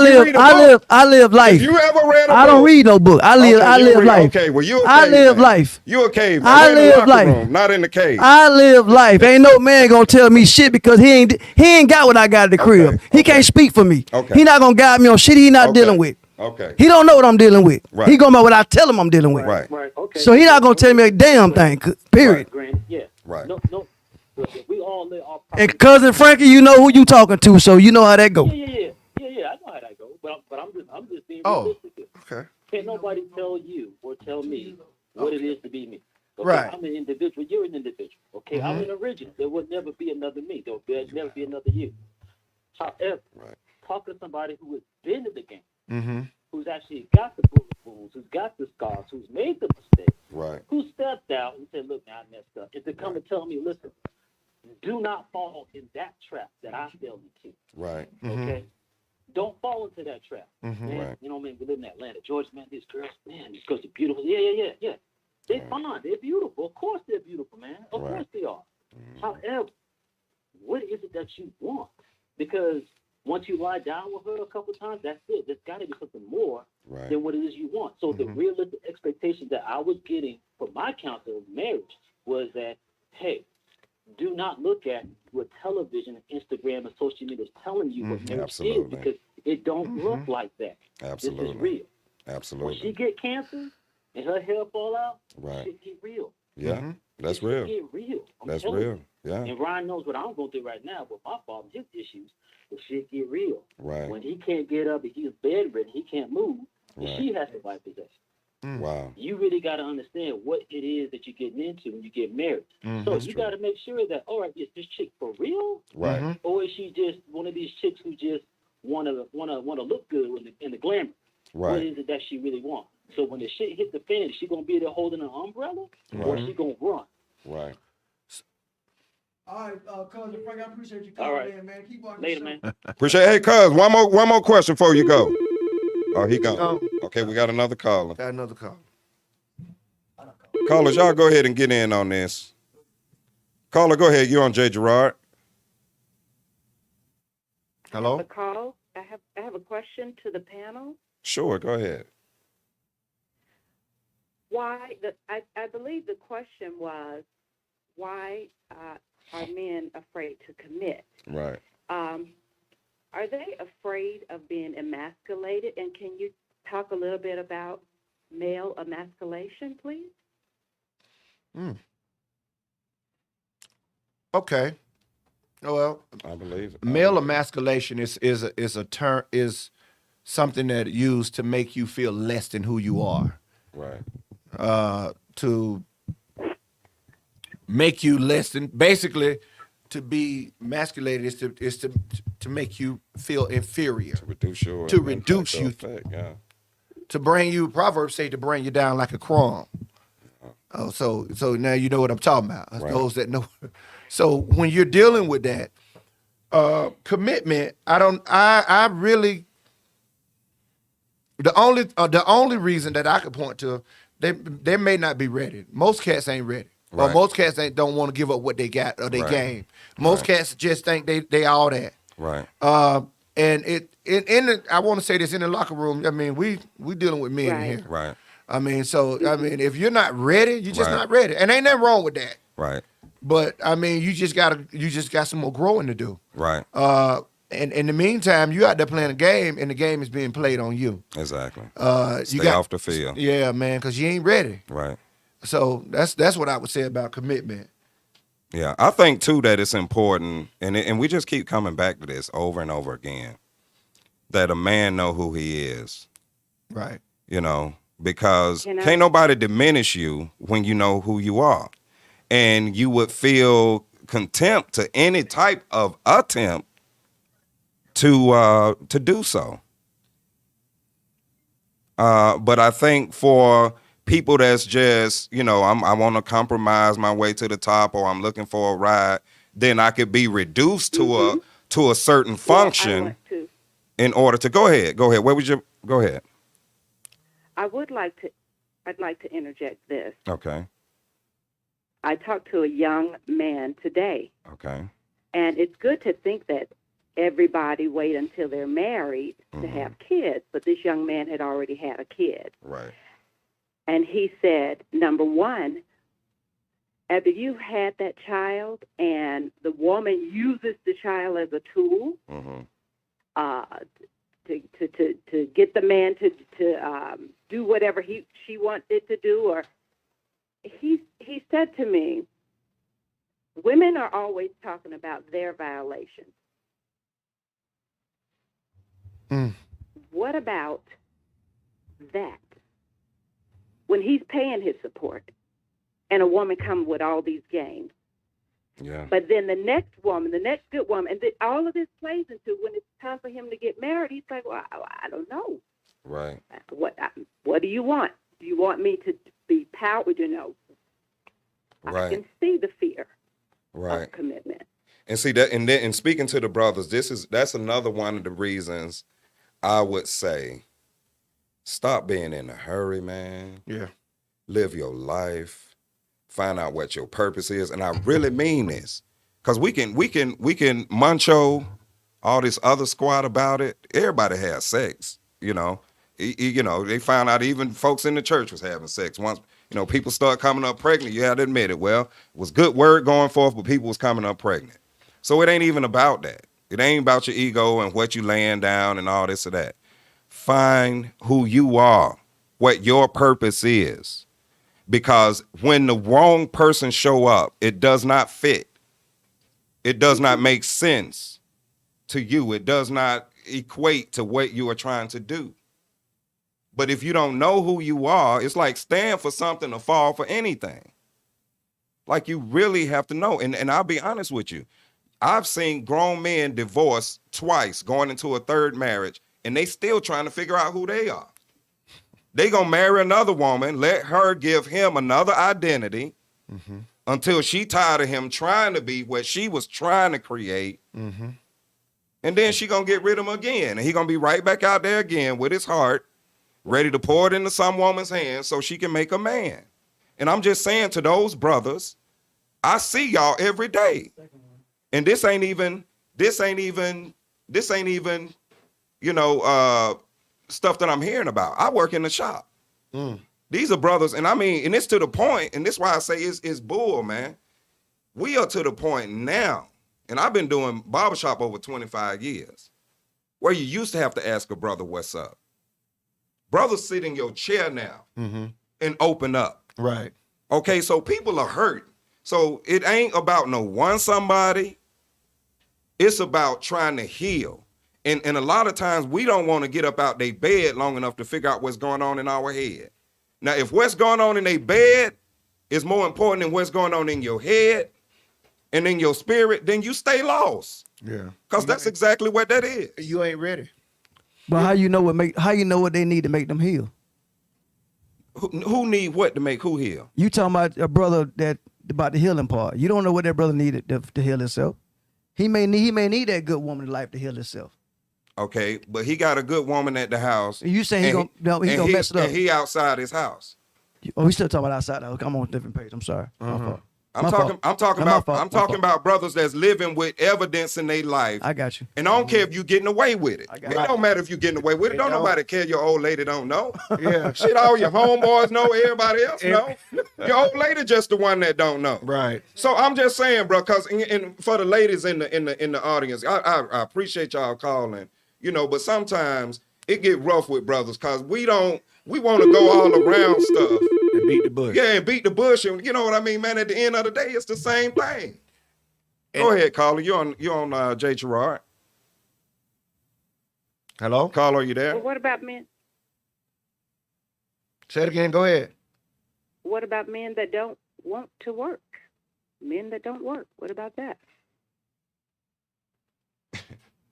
live life. If you ever read a book, I don't read no book. I live life. Okay, well you. I live life. You a caveman. I In the live locker life. room, not in the cave. I live life. Ain't no man gonna tell me shit because he ain't got what I got at the crib. He can't speak for me. Okay. He not gonna guide me on shit he not Okay. dealing with. Okay. He don't know what I'm dealing with. Right. He going by what I tell him I'm dealing with. Right. Right, okay. So he not gonna tell me a damn thing. Period. Granted, yeah. Right. No. Look, if we all live our And cousin Frankie, you know who you talking to, so you know how that go. Yeah. I know how that goes, but I'm just being Oh. realistic here. Okay. Can't nobody tell you or tell me what it is to be me. Okay? Right. I'm an individual. You're an individual. Okay. I'm an original. There will never be another me. There will never be another you. However, talk to somebody who has been in the game, Mm-hmm. who's actually got the bullet wounds, who's got the scars, who's made the mistakes, Right. who stepped out and said, "Look, man, I messed up," and to come and tell me, "Listen, do not fall in that trap that I fell into." Right. Okay. Don't fall into that trap. Man, Right. you know, man, we live in Atlanta. Georgia, man, these girls are beautiful. Yeah. They're fine. They're beautiful. Of course they're beautiful, man. Of Right. course they are. However, what is it that you want? Because once you lie down with her a couple of times, that's it. There's got to be something more Right. than what it is you want. So the realistic expectation that I was getting from my counselor of marriage was that, hey, do not look at what television and Instagram and social media is telling you what marriage Absolutely. is, because it don't look like that. This is Absolutely. real. When Absolutely. she get cancer, and her hair fall out, Right. shit get real. Yeah, that's Shit real. get real. I'm That's telling real. you. Yeah, And Ryan knows what I'm going through right now with my father, his issues. The shit get real. right. When he can't get up and he's bedridden, he can't move, and Right. she has to wipe his ass. Wow. You really got to understand what it is that you're getting into when you get married. So you got to make sure that, all right, is this chick for real, Right. or is she just one of these chicks who just want to look good in the glamour? What Right. is it that she really wants? So when the shit hit the fan, is she gonna be there holding an umbrella, or is she gonna run? Right. All right, cousin Frank, I appreciate you All calling right. in, man. Keep watching Later, the show. man. Appreciate. Hey, cuz, one more question before you go. Oh, he gone. Gone. Okay, we got another caller. Got another call. Callers, y'all go ahead and get in on this. Caller, go ahead. You're on J.Gerrard. Hello? The call. I have a question to the panel. Sure, go ahead. I believe the question was why are men afraid to commit? Right. Are they afraid of being emasculated? And can you talk a little bit about male emasculation, please? Okay. Well, I believe it. male emasculation is a term, is something that used to make you feel less than who you are. Right. To make you less than, basically, to be emasculated is to make you feel inferior. To reduce your To reduce you. effect, yeah. To bring you, Proverbs say, to bring you down like a crumb. Oh, so now you know what I'm talking about. Right. Those that know. So when you're dealing with that commitment, I really, the only reason that I could point to, they may not be ready. Most cats ain't ready. Or Right. most cats don't want to give up what they got or they Right. game. Most cats just think they all that. Right. And I want to say this, in the locker room, I mean, we dealing with men in Right. here. Right. I mean, if you're not ready, you're just Right. not ready. And ain't nothing wrong with that. Right. But I mean, you just got some more growing to do. Right. And in the meantime, you out there playing a game, and the game is being played on you. Exactly. Stay off the field. Yeah, man, because you ain't ready. Right. So that's what I would say about commitment. Yeah, I think too that it's important, and we just keep coming back to this over and over again, that a man know who he is. Right. You know, because You know? can't nobody diminish you when you know who you are, and you would feel contempt to any type of attempt to do so. But I think for people that's just, I want to compromise my way to the top, or I'm looking for a ride, then I could be reduced to a certain function Well, I want to. in order to go ahead. Go ahead. I'd like to interject this. Okay. I talked to a young man today, Okay. and it's good to think that everybody wait until they're married to have kids, but this young man had already had a kid. Right. And he said, number one, after you've had that child and the woman uses the child as a tool to get the man to do whatever she wants it to do, or he said to me, women are always talking about their violations. What about that? When he's paying his support and a woman comes with all these games. Yeah. But then the next good woman, and all of this plays into when it's time for him to get married, he's like, well, I don't know. Right. What do you want? Do you want me to be powered? Right. I can see the fear Right. of commitment. And see that, and speaking to the brothers, that's another one of the reasons I would say, stop being in a hurry, man. Yeah. Live your life. Find out what your purpose is, and I really mean this, because we can muncho all this other squat about it. Everybody has sex, They found out even folks in the church was having sex. Once people start coming up pregnant, you have to admit it. Well, it was good word going forth, but people was coming up pregnant. So it ain't even about that. It ain't about your ego and what you laying down and all this or that. Find who you are what your purpose is. Because when the wrong person show up, it does not fit. It does not make sense to you. It does not equate to what you are trying to do. But if you don't know who you are, it's like stand for something or fall for anything. Like you really have to know. And I'll be honest with you. I've seen grown men divorce twice, going into a third marriage, and they still trying to figure out who they are. They gonna marry another woman, let her give him another identity until she tired of him trying to be what she was trying to create. And then she gonna get rid of him again. And he gonna be right back out there again with his heart, ready to pour it into some woman's hands so she can make a man. And I'm just saying to those brothers, I see y'all every day. And this ain't even, you know, stuff that I'm hearing about. I work in the shop. These are brothers, and I mean, and it's to the point, and this is why I say it's bull, man. We are to the point now, and I've been doing barbershop over 25 years, where you used to have to ask a brother what's up. Brothers sit in your chair now and open up. Right. Okay, so people are hurt. So it ain't about no one somebody. It's about trying to heal. And a lot of times we don't want to get up out their bed long enough to figure out what's going on in our head. Now, if what's going on in their bed is more important than what's going on in your head and in your spirit, then you stay lost. Yeah. Because that's exactly what that is. You ain't ready. But how you know what they need to make them heal? Who need what to make who heal? You talking about a brother that about the healing part. You don't know what that brother needed to heal himself. He may need that good woman in life to heal himself. Okay, but he got a good woman at the house. You saying he gonna mess it up? And he outside his house. Oh, we still talking about outside. I'm on a different page. I'm sorry. My fault. I'm talking about brothers that's living with evidence in their life. I got you. And I don't care if you're getting away with it. It don't matter if you're getting away with it. Don't nobody care your old lady don't know. Yeah. Shit, all your homeboys know, everybody else know. Your old lady just the one that don't know. Right. So I'm just saying, bro, because for the ladies in the audience, I appreciate y'all calling, you know, but sometimes it get rough with brothers because we want to go all around stuff. And beat the bush. Yeah, and beat the bush, and you know what I mean, man. At the end of the day, it's the same thing. Go ahead, caller. You're on J.Gerrard. Hello? Caller, are you there? Well, what about men? Say it again. Go ahead. What about men that don't want to work? Men that don't work. What about that?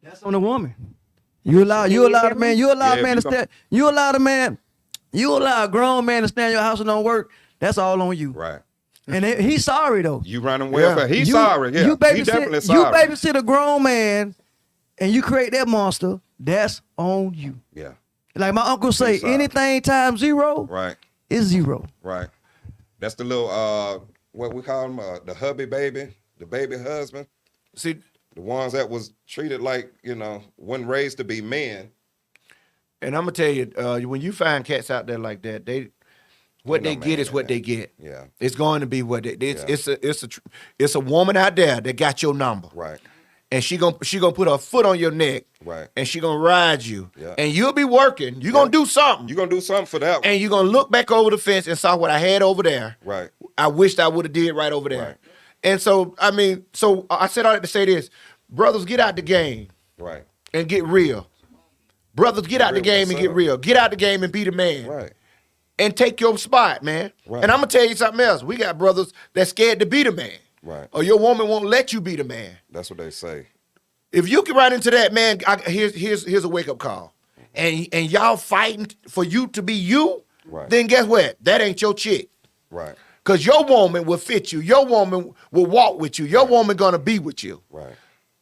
That's on the woman. You allow a grown man to stand in your house and don't work. That's all on you. Right. And he's sorry though. You running welfare. He's sorry. Yeah. He's definitely sorry. You babysit a grown man and you create that monster. That's on you. Yeah. Like my uncle say, anything times zero, right, is zero. Right. That's the little what we call them, the hubby baby, the baby husband. See, the ones that was treated like, you know, wasn't raised to be men. and I'm gonna tell you, when you find cats out there like that, they get is what they get. Yeah. It's going to be what it's a woman out there that got your number. Right. And she gonna put her foot on your neck. Right. And she gonna ride you. Yeah. And you'll be working. You're gonna do something. You're gonna do something for that one. And you're gonna look back over the fence and saw what I had over there. Right. I wished I would have did right over there. Right. And so I said all that to say this. Brothers, get out the game. Right. And get real. Brothers, get out the game and get real. Get out the game and be the man. Right. And take your spot, man. Right. And I'm gonna tell you something else. We got brothers that's scared to be the man. Right. Or your woman won't let you be the man. That's what they say. If you can run into that, man, here's a wake up call. And y'all fighting for you to be you, right, then guess what? That ain't your chick. Right. Because your woman will fit you. Your woman will walk with you. Your woman gonna be with you. Right.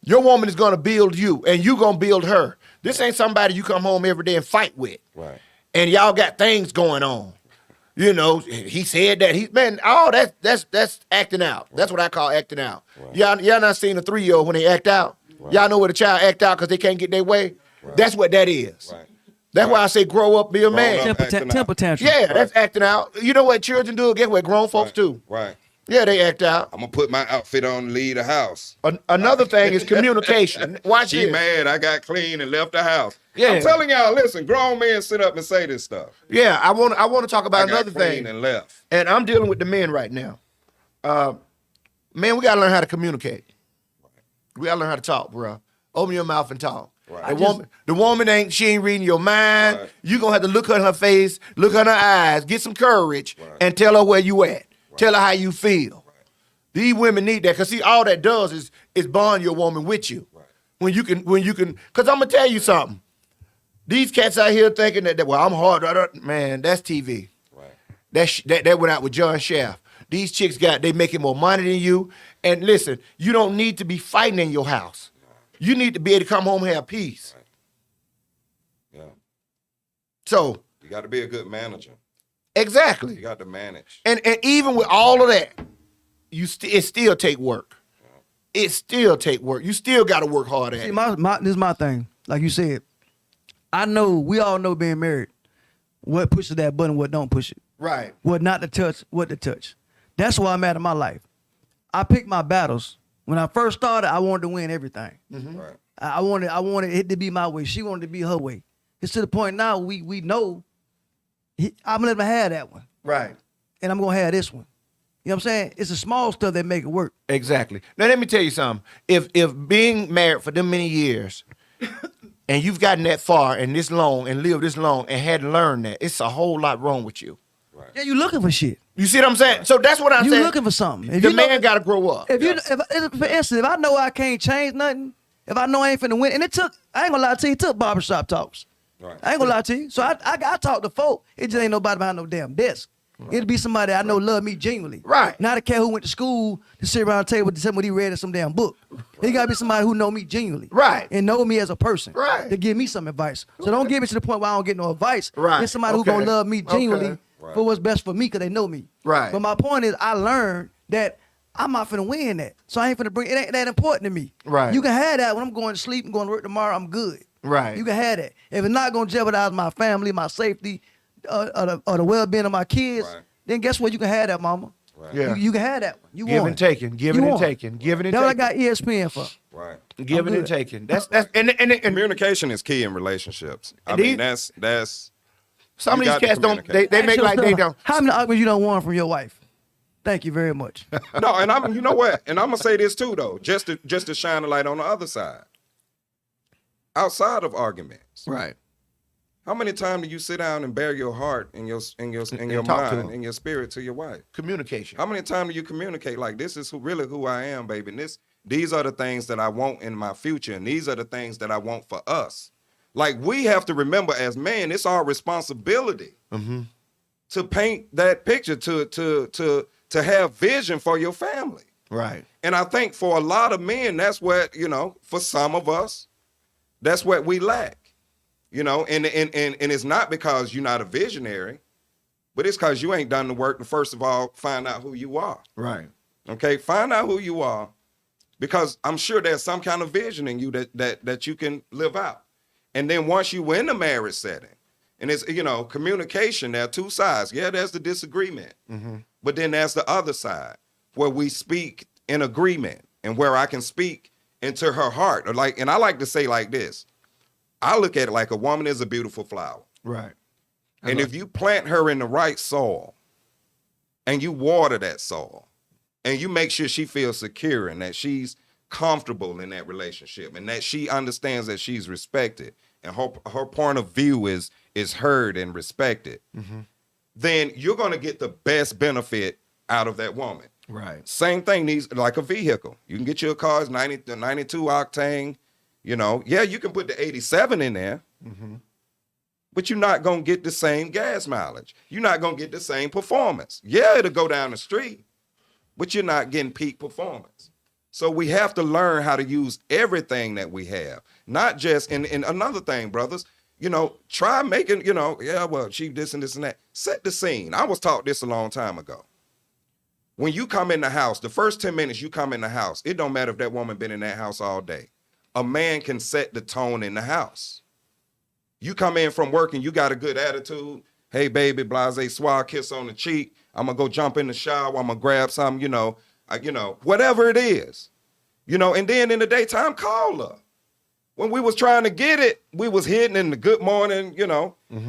Your woman is gonna build you, and you gonna build her. This ain't somebody you come home every day and fight with. Right. And y'all got things going on. You know, he said that. That's acting out. Right. That's what I call acting out. Right. Y'all not seen a 3-year-old when they act out? Right. Y'all know where the child act out because they can't get their way? Right. That's what that is. Right. That's why I say grow up, be a man. Up, Temper tantrum. Yeah, that's acting out. You know what children do? Guess what? Grown folks do. Right. Yeah, they act out. I'm gonna put my outfit on and leave the house. Another thing is communication. Watch She this. mad I got clean and left the house. Yeah. I'm telling y'all, listen, grown men sit up and say this stuff. Yeah, I want to talk about I got another clean thing. and left. And I'm dealing with the men right now. Man, we gotta learn how to communicate. We gotta learn how to talk, bro. Open your mouth and talk. Right. The woman ain't reading your mind. Right. You gonna have to look her in her face, look her in her eyes, get some courage, and tell her where you at. Right. Tell her how you feel. Right. These women need that, cause see, all that does is bond your woman with you. Right. When you can, cause I'm gonna tell you something. These cats out here thinking that well, I'm hard, man. That's TV. Right. That went out with John Shaft. These chicks they making more money than you. And listen, you don't need to be fighting in your house. You need to be able to come home and have peace. Right. Yeah. So you got to be a good manager. Exactly. You got to manage. And even with all of that, it still take work. Yeah. It still take work. You still got to work hard at it. This is my thing. Like you said, we all know being married, what pushes that button, what don't push it. Right. What not to touch, what to touch. That's where I'm at in my life. I pick my battles. When I first started, I wanted to win everything. Mm-hmm. Right. I wanted it to be my way. She wanted to be her way. It's to the point now we know I'm gonna let her have that one. Right. And I'm gonna have this one. You know what I'm saying? It's the small stuff that make it work. Exactly. Now let me tell you something. If being married for them many years and you've gotten that far and this long and lived this long and hadn't learned that, it's a whole lot wrong with you. Right. Yeah, you looking for shit. You see what I'm saying? So that's what I'm saying. You looking for something. If the man got to grow up. For instance, if I know I can't change nothing, if I know I ain't finna win, and I ain't gonna lie to you, it took barbershop talks. Right. I ain't gonna lie to you. So I talk to folk. It just ain't nobody behind no damn desk. Right. It'll be somebody I know love me genuinely. Right. Not a cat who went to school to sit around the table to tell me what he read in some damn book. Right. It gotta be somebody who know me genuinely. Right. And know me as a person. Right. To give me some advice. So don't give it to the point where I don't get no advice. Right. It's somebody who gonna love me genuinely. Okay. Right. For what's best for me, because they know me. Right. But my point is, I learned that I'm not finna win that. So I ain't finna it ain't that important to me. Right. You can have that when I'm going to sleep and going to work tomorrow, I'm good. Right. You can have that. If it's not gonna jeopardize my family, my safety, or the well-being of my kids, right. Then guess what? You can have that, mama. Right. Yeah. You can have that one. You give and taking, giving and taking, giving and taking. That's what I got ESPN for. Right. Giving and taking. That's and communication is key in relationships. I mean, that's some of these cats don't. They make like they don't. How many arguments you don't want from your wife? Thank you very much. No, and you know what? And I'm gonna say this too, though, just to shine a light on the other side. Outside of arguments, right? How many times do you sit down and bare your heart and your mind and your spirit to your wife? Communication. How many times do you communicate like this is really who I am, baby? And these are the things that I want in my future, and these are the things that I want for us. Like, we have to remember as men, it's our responsibility to paint that picture, to have vision for your family. Right. And I think for a lot of men, that's what, for some of us, that's what we lack. And it's not because you're not a visionary, but it's because you ain't done the work to, first of all, find out who you are. Right. Okay, find out who you are, because I'm sure there's some kind of vision in you that you can live out. And then once you in the marriage setting, and it's, communication, there are two sides. Yeah, there's the disagreement, but then there's the other side where we speak in agreement and where I can speak into her heart. And I like to say like this, I look at it like a woman is a beautiful flower. Right. And if you plant her in the right soil and you water that soil and you make sure she feels secure and that she's comfortable in that relationship and that she understands that she's respected and her point of view is heard and respected, then you're going to get the best benefit out of that woman. Right. Same thing needs, like a vehicle. You can get your car's 92 octane. Yeah, you can put the 87 in there, but you're not going to get the same gas mileage. You're not going to get the same performance. Yeah, it'll go down the street, but you're not getting peak performance. So we have to learn how to use everything that we have, not just, and another thing, brothers, try making, she this and this and that. Set the scene. I was taught this a long time ago. When you come in the house, the first 10 minutes you come in the house, it don't matter if that woman been in that house all day. A man can set the tone in the house. You come in from work and you got a good attitude. Hey, baby, blase, swag, kiss on the cheek. I'm gonna go jump in the shower. I'm gonna grab something, whatever it is, and then in the daytime, call her. When we was trying to get it, we was hitting in the good morning,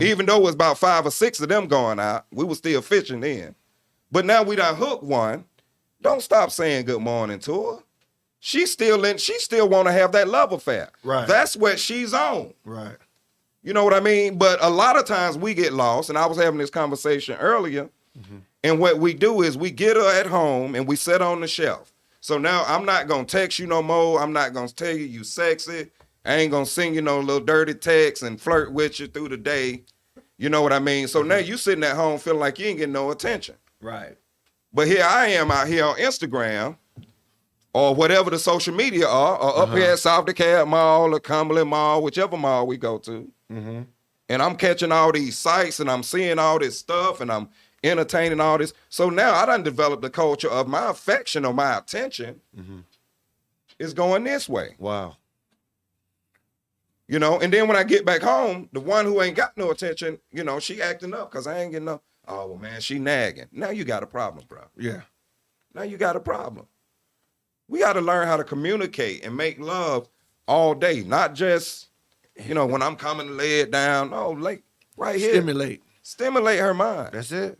even though it was about 5 or 6 of them going out, we was still fishing then. But now we done hooked one. Don't stop saying good morning to her. She still want to have that love affair. Right. That's what she's on. Right. You know what I mean? But a lot of times we get lost, and I was having this conversation earlier, and what we do is we get her at home and we set on the shelf. So now I'm not going to text you no more. I'm not going to tell you sexy. I ain't going to send you no little dirty text and flirt with you through the day. You know what I mean? So now you sitting at home feeling like you ain't getting no attention. Right. But here I am out here on Instagram or whatever the social media are, or up here at South DeKalb Mall or Cumberland Mall, whichever mall we go to. And I'm catching all these sites and I'm seeing all this stuff and I'm entertaining all this. So now I done developed the culture of my affection or my attention is going this way. Wow. And then when I get back home, the one who ain't got no attention, she acting up because I ain't getting no, oh, well, man, she nagging. Now you got a problem, bro. Yeah. Now you got a problem. We got to learn how to communicate and make love all day, not just, when I'm coming to lay it down. No, like right here. Stimulate her mind. That's it.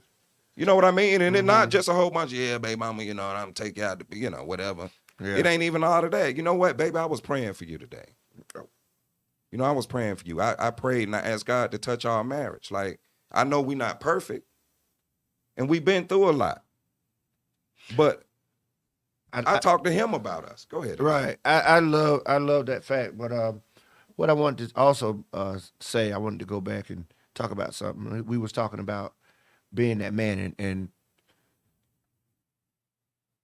You know what I mean? And it's not just a whole bunch of, yeah, baby mama, and I'm take you out to, whatever. Yeah. It ain't even all of that. You know what, baby? I was praying for you today. I was praying for you. I prayed and I asked God to touch our marriage. Like, I know we're not perfect and we've been through a lot, but I talked to him about us. Go ahead. Right. I love that fact. But what I wanted to also say, I wanted to go back and talk about something. We was talking about being that man, and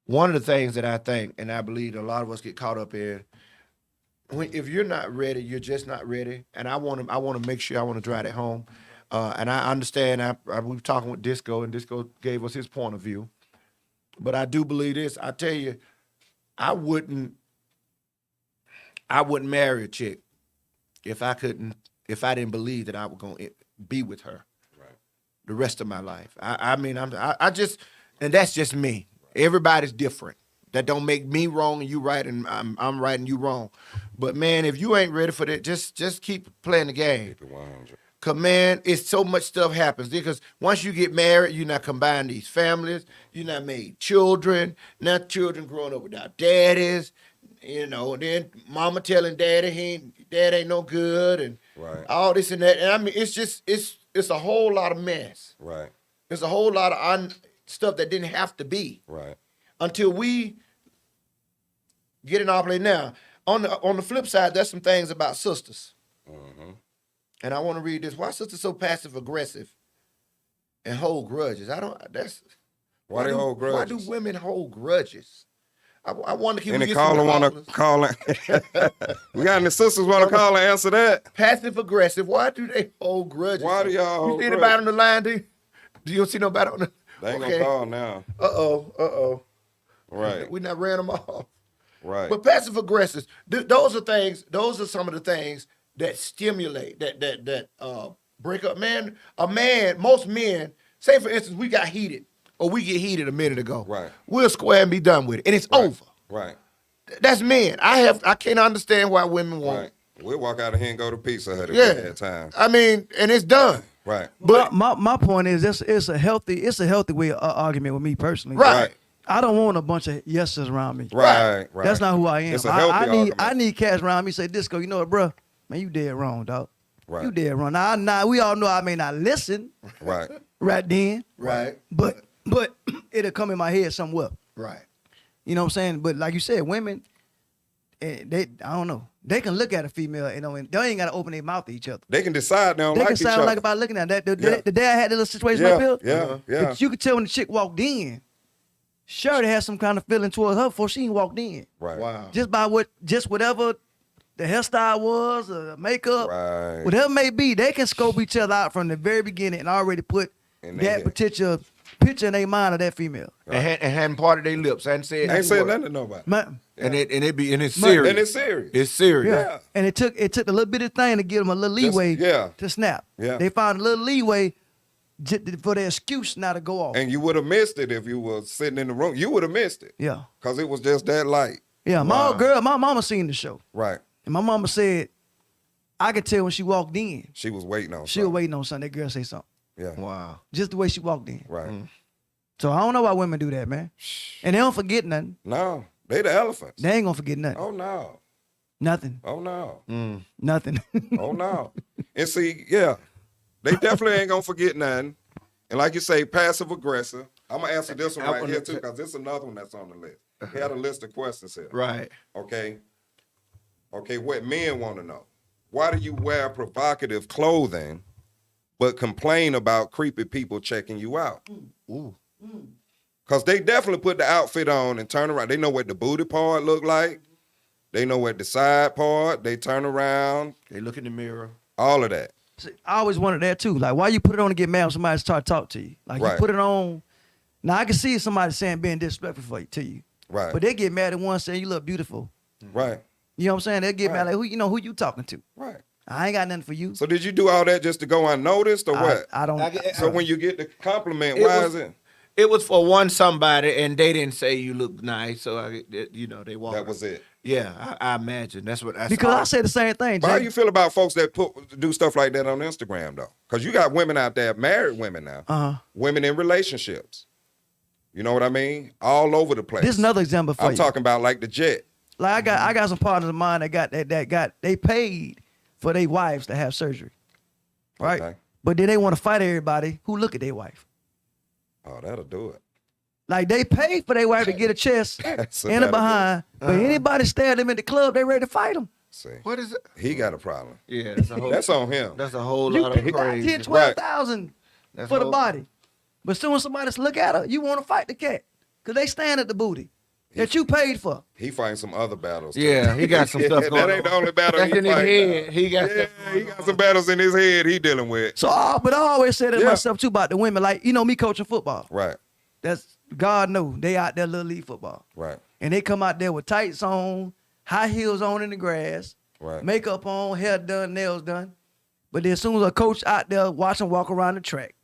one of the things that I think, and I believe a lot of us get caught up in, if you're not ready, you're just not ready. And I want to make sure, I want to drive it home. And I understand. We were talking with Disco, and Disco gave us his point of view. But I do believe this. I tell you, I wouldn't marry a chick if I didn't believe that I was going to be with her the rest of my life. I just, and that's just me. Everybody's different. That don't make me wrong and you right, and I'm right and you wrong. But man, if you ain't ready for that, just keep playing the game. Keep it 100. Cause man, it's so much stuff happens because once you get married, you not combine these families, you not made children, now children growing up without daddies, then mama telling daddy dad ain't no good and all this and that. And I mean, it's a whole lot of mess. Right. It's a whole lot of stuff that didn't have to be. Right. Until we get in our play. Now, on the flip side, there's some things about sisters. And I want to read this. Why sisters so passive aggressive and hold grudges? Why they hold grudges? Why do women hold grudges? I wonder, can any caller want to call in? We got any sisters want to call and answer that? Passive aggressive. Why do they hold grudges? Why do y'all hold grudges? You see anybody on the line, do you see nobody on the They ain't gonna call now. Uh-oh. Right. We not ran them off. Right. But passive aggressive, those are some of the things that stimulate, that break up. Most men, say for instance, we got heated, or we get heated a minute ago. Right. We'll square and be done with it, and it's over. Right. That's men. I can't understand why women won't. Right. We'll walk out of here and go to Pizza Hut at that time. I mean, and it's done. Right. But my point is, it's a healthy way of argument with me personally. Right. I don't want a bunch of yeses around me. Right. That's not who I am. It's a healthy argument. I need cats around me. Say, Disco, you know what, bro? Man, you dead wrong, dog. Right. You dead wrong. Now we all know I may not listen. Right. Right then. Right. But it'll come in my head somewhere. Right. You know what I'm saying? But like you said, women, I don't know. They can look at a female and they ain't got to open their mouth to each other. They can decide they don't like like each other. They can sound like about looking at that. The day I had that little situation like this. Yeah. But you could tell when the chick walked in, Shirley had some kind of feeling towards her before she even walked in. Right. Wow. Just whatever the hairstyle was, or makeup, Right. whatever it may be, they can scope each other out from the very beginning and already put that potential picture in their mind of that female. And hadn't parted their lips. Ain't said nothing to nobody. And it's serious. And it's serious. It's serious. Yeah. And it took a little bit of thing to give them a little leeway to snap. Yeah. They found a little leeway for the excuse not to go off. And you would have missed it if you were sitting in the room. You would have missed it. Yeah. Because it was just that light. Yeah, Wow. my mama seen the show. Right. And my mama said, I could tell when she walked in, She was waiting on she was something. waiting on something. That girl say something. Yeah. Wow. Just the way she walked in. Right. So I don't know why women do that, man. And they don't forget nothing. No. They the elephants. They ain't gonna forget nothing. Oh, no. Nothing. Oh, no. Nothing. Oh, no. And see, yeah, they definitely ain't going to forget nothing. And like you say, passive aggressive. I'm going to answer this one I right wanna here, too, say- because this is another one that's on the list. He had a list of questions here. Right. Okay. Okay, what men want to know. Why do you wear provocative clothing but complain about creepy people checking you out? Ooh. Because they definitely put the outfit on and turn around. They know what the booty part look like. They know what the side part. They turn around. They look in the mirror. All of that. See, I always wanted that too. Like, why you put it on and get mad when somebody start to talk to you? Like, Right. you put it on. Now, I can see somebody saying being disrespectful to you. Right. But they get mad at one saying you look beautiful. Right. You know what I'm saying? They get Right. mad like, who you talking to? Right. I ain't got nothing for you. So did you do all that just to go unnoticed or what? I don't. So when you get the compliment, It why was- is it? It was for one somebody, and they didn't say you look nice, so they walked. That was it. Yeah, I imagine that's what. That's because all. I say the same thing, But how Jay. you feel about folks that do stuff like that on Instagram though? Because you got women out there, married women now, Uh-huh. women in relationships. You know what I mean? All over the place. This is another example for I'm you. talking about like the jet. Like I got some partners of mine that they paid for their wives to have surgery, right? Okay. But then they want to fight everybody who look at their wife. Oh, that'll do it. Like they paid for their wife to get a chest So and a that'll do it. behind, but anybody stare at them at the club, they ready to fight them. See, What is it? he got a problem. Yeah, that's a whole. That's on him. That's a whole You lot of pay crazy. 10, 12,000 That's for the whole- body, but soon as somebody look at her, you want to fight the cat because they stand at the booty that you paid for. He fighting some other battles. too. Yeah, he got some stuff going That on. ain't the only battle That's he in his fighting head. now. He got Yeah, stuff. he got some battles in his head he dealing with. So, but I always said it Yeah. myself too about the women. Like me coaching football. Right, That's God know they out there little league football, right, and they come out there with tights on, high heels on in the grass, right. makeup on, hair done, nails done. But then as soon as a coach out there watch them walk around the track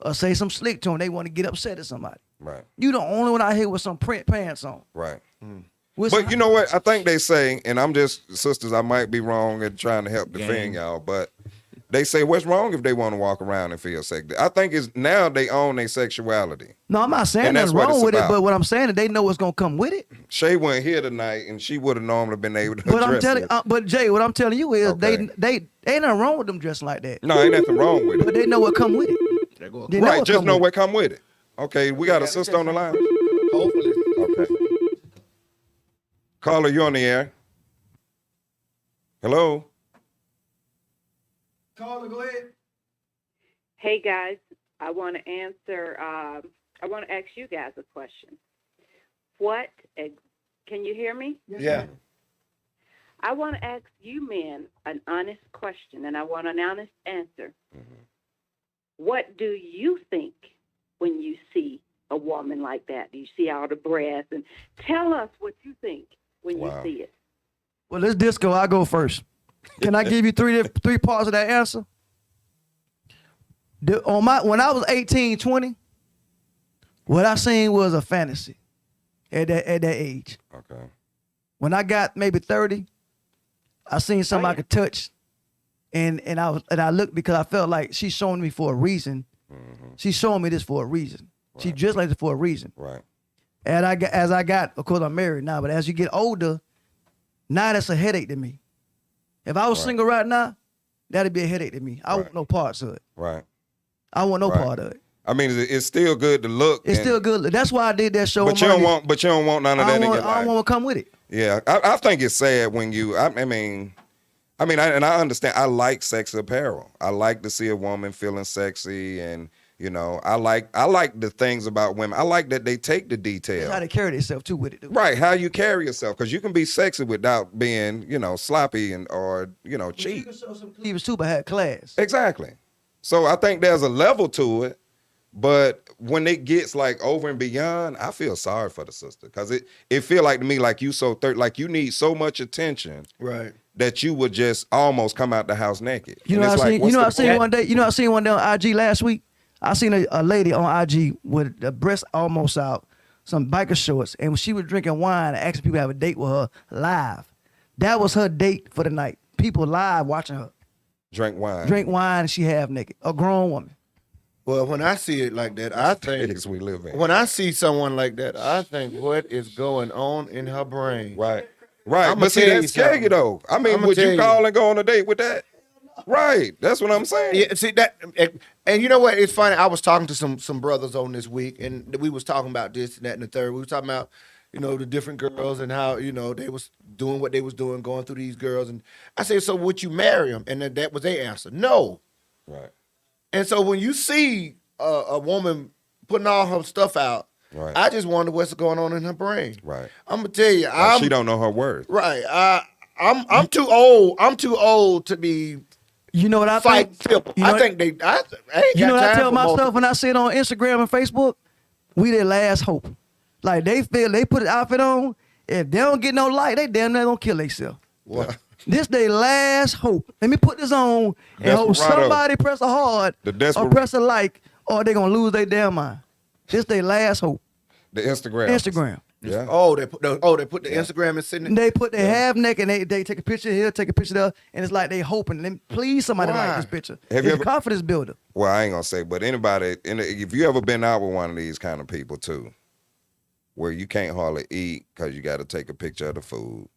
or say some slick to them, they want to get upset at somebody. Right, You the only one out here with some print pants on. right. With But some- you know what? I think they say, and I'm just, sisters, I might be wrong in trying to help defend y'all, but they say, what's wrong if they want to walk around and feel sexy? I think it's now they own their sexuality. No, I'm not saying And that's nothing what wrong it's with it, about. but what I'm saying is they know what's gonna come with it. Shay wasn't here tonight, and she would have normally been able to But I'm address telling, it. but Jay, what I'm telling you is Okay. they ain't nothing wrong with them dressing like that. No, ain't nothing wrong with But it. they know what come with it. They go- They know Right, what just come know with what come with it. Okay, we got a sister on the line. Hopefully. Okay. Caller, you on the air. Hello? Caller, go ahead. Hey guys, I want to answer. I want to ask you guys a question. Can you hear me? Yeah. I want to ask you men an honest question, and I want an honest answer. What do you think when you see a woman like that? Do you see all the breasts? And tell us what you think when Wow. you see it. Well, let's disco. I go first. Can I give you three parts of that answer? When I was 18, 20, what I seen was a fantasy at that age. Okay. When I got maybe 30, I seen something I could touch, and I looked because I felt like she's showing me for a reason. She's showing me this for a reason. She dressed like this for a reason. Right. And as I got, of course, I'm married now, but as you get older, now that's a headache to me. If I was single right now, that'd be a headache to me. I want no parts of it. Right. I want no Right. part of it. I mean, it's still good to look. It's and- still good. That's why I did that show. But you don't want none of I that in don't your life. want to come with it. Yeah, I think it's sad when you. I mean, and I understand. I like sexy apparel. I like to see a woman feeling sexy, and I like the things about women. I like that they take the detail. That's how they carry themselves too with it. Dude. Right, how you carry yourself, because you can be sexy without being, sloppy or You cheap. can show some cleavage too, but have class. Exactly. So I think there's a level to it, but when it gets like over and beyond, I feel sorry for the sister, because it feel like to me like you like you need so much attention Right. that you would just almost come out the house naked. You And know, it's I like, seen. what's You know, the I seen point? one day. You know, I seen one day on IG last week. I seen a lady on IG with the breast almost out, some biker shorts, and when she was drinking wine and asking people to have a date with her live. That was her date for the night. People live watching her. Drink wine. Drink wine and she half naked. A grown woman. Well, when I see it like that, I think Days we live in. when I see someone like that, I think what is going on in her brain. Right. Right. I'ma But see, tell you that's scary something. though. I mean, I'ma would tell you you. call and go on a date with that? Right. That's what I'm saying. Yeah, see that, and you know what? It's funny. I was talking to some brothers on this week, and we was talking about this and that and the third. We were talking about, the different girls and how they was doing what they was doing, going through these girls. And I said, so would you marry them? And then that was their answer, no. Right. And so when you see a woman putting all her stuff out, Right. I just wonder what's going on in her brain. Right. I'm gonna tell you, Like, she don't know her worth. right. I'm too old. I'm too old to be. You know what I Fight think? people. You know I think they. I ain't You got know what I time tell for myself multiple- when I see it on Instagram and Facebook? We their last hope. Like they feel they put an outfit on. If they don't get no light, they damn near gonna kill themselves. What? This their last hope. Let me put this on and hope Desperado. somebody press a hard The or desperate- press a like, or they gonna lose their damn mind. This their last hope. The Instagram. Instagram. Yeah. Oh, they put the Instagram and sitting. They put their half neck and they take a picture here, take a picture there, and it's like they hoping. Then please somebody Why? like this picture. Have you It's ever- a confidence builder. Well, I ain't gonna say, but anybody, if you ever been out with one of these kind of people too, where you can't hardly eat because you got to take a picture of the food,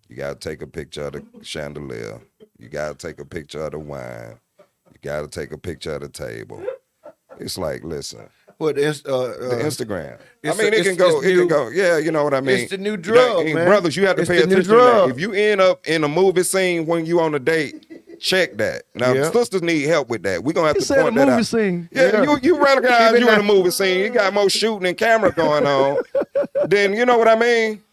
you got to take a picture of the chandelier, you got to take a picture of the wine, you got to take a picture of the table. It's like, listen, What the Instagram. I it's mean, a- it can it's- go. it's It new- can go. Yeah, you know what I mean. it's the new drug, Hey, man. brothers, you have to It's pay the new attention to that. drug. If you end up in a movie scene when you on a date, check that. Now, Yeah. sisters need help with that. We're gonna have He to said a point that movie out. scene. Yeah, Yeah. you recognize Even you in a now- movie scene. You got more shooting and camera going on. Then you know what I mean.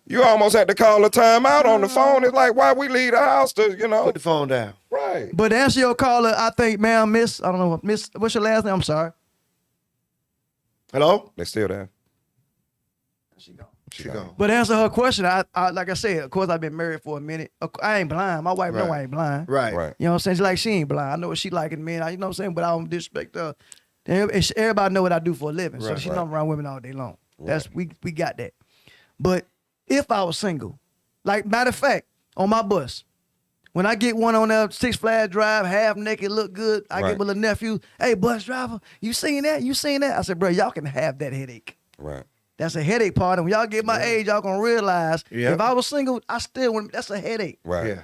You almost had to call a timeout on the phone. It's like, why we leave the house to, Put the phone down. right. But to answer your caller, I think, ma'am, miss, I don't know, miss, what's your last name? I'm sorry. Hello? They still there. She gone. gone. But to answer her question, I like I said, of course, I've been married for a minute. I ain't blind. My wife know Right. I ain't blind. Right. Right. You know what I'm saying? She like, she ain't blind. I know what she like in men. You know what I'm saying? But I don't disrespect her. Everybody know what I do for a living. So Right, she right. know I'm around women all day long. That's we got that. But if I was single, like matter of fact, on my bus, when I get one on there, Six Flags Drive, half naked, look good, I Right. get my little nephew, hey, bus driver, you seen that? You seen that? I said, bro, y'all can have that headache. Right. That's a headache part. And when y'all get my age, y'all gonna realize Yeah. if I was single, I still wouldn't. That's a headache. Right. Yeah.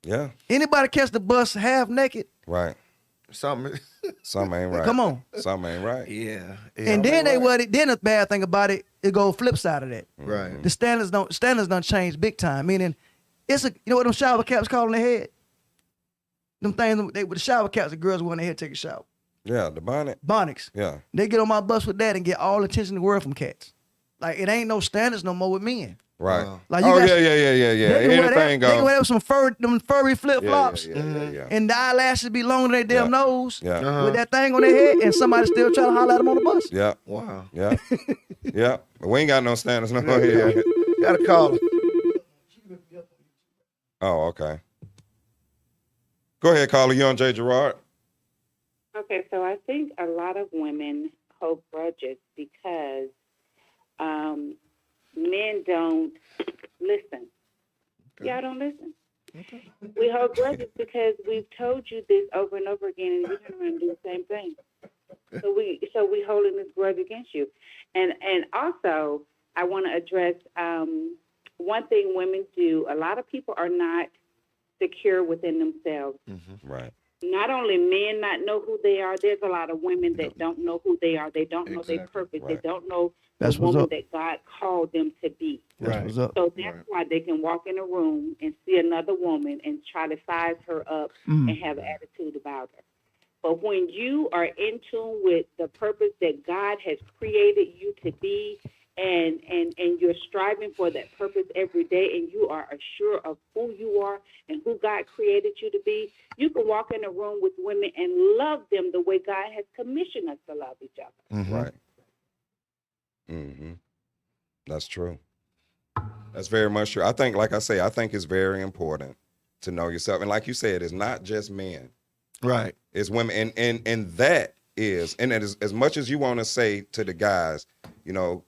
Yeah. Anybody catch the bus half naked? Right. Something. Something ain't right. Come on. Something ain't right. Yeah. And then then the bad thing about it, it go flip side of that. Right. The standards don't change big time. Meaning, it's a, you know what them shower caps call on their head? Them things they with the shower caps, the girls want their head to take a shower. Yeah. The bonnet. Bonics. Yeah. They get on my bus with that and get all the attention in the world from cats. Like it ain't no standards no more with men. Right. Wow. Like you Oh got, yeah. They can wear Anything that, they can goes. wear some furry flip Yeah, flops, yeah. and the eyelashes be longer than their damn Yeah. nose. Yeah. Uh-huh. With that thing on their head, and somebody still trying to holler at them on the bus. Yeah. Wow. Yeah. Yeah. But we ain't got no standards no more here. Gotta call her. Oh, okay. Go ahead, caller. You on J.Gerrard? Okay, so I think a lot of women hold grudges because men don't listen. Y'all don't listen. We hold grudges because we've told you this over and over again, and you turn around and do the same thing. So we holding this grudge against you, and also I want to address one thing women do. A lot of people are not secure within themselves. Right. Not only men not know who they are, there's a lot of women that don't know who they are. They don't know their Exactly. purpose. Right. They don't know That's the what's woman up. that God called them to be. That's Right. what's up. So that's why they can walk in a room and see another woman and try to size her up Mm. and have an attitude about her. But when you are in tune with the purpose that God has created you to be, and you're striving for that purpose every day, and you are assured of who you are and who God created you to be, you can walk in a room with women and love them the way God has commissioned us to love each other. Right. Mm-hmm. That's true. That's very much true. I think, like I say, I think it's very important to know yourself. And like you said, it's not just men. Right. It's women. And that is, and as much as you want to say to the guys, you know,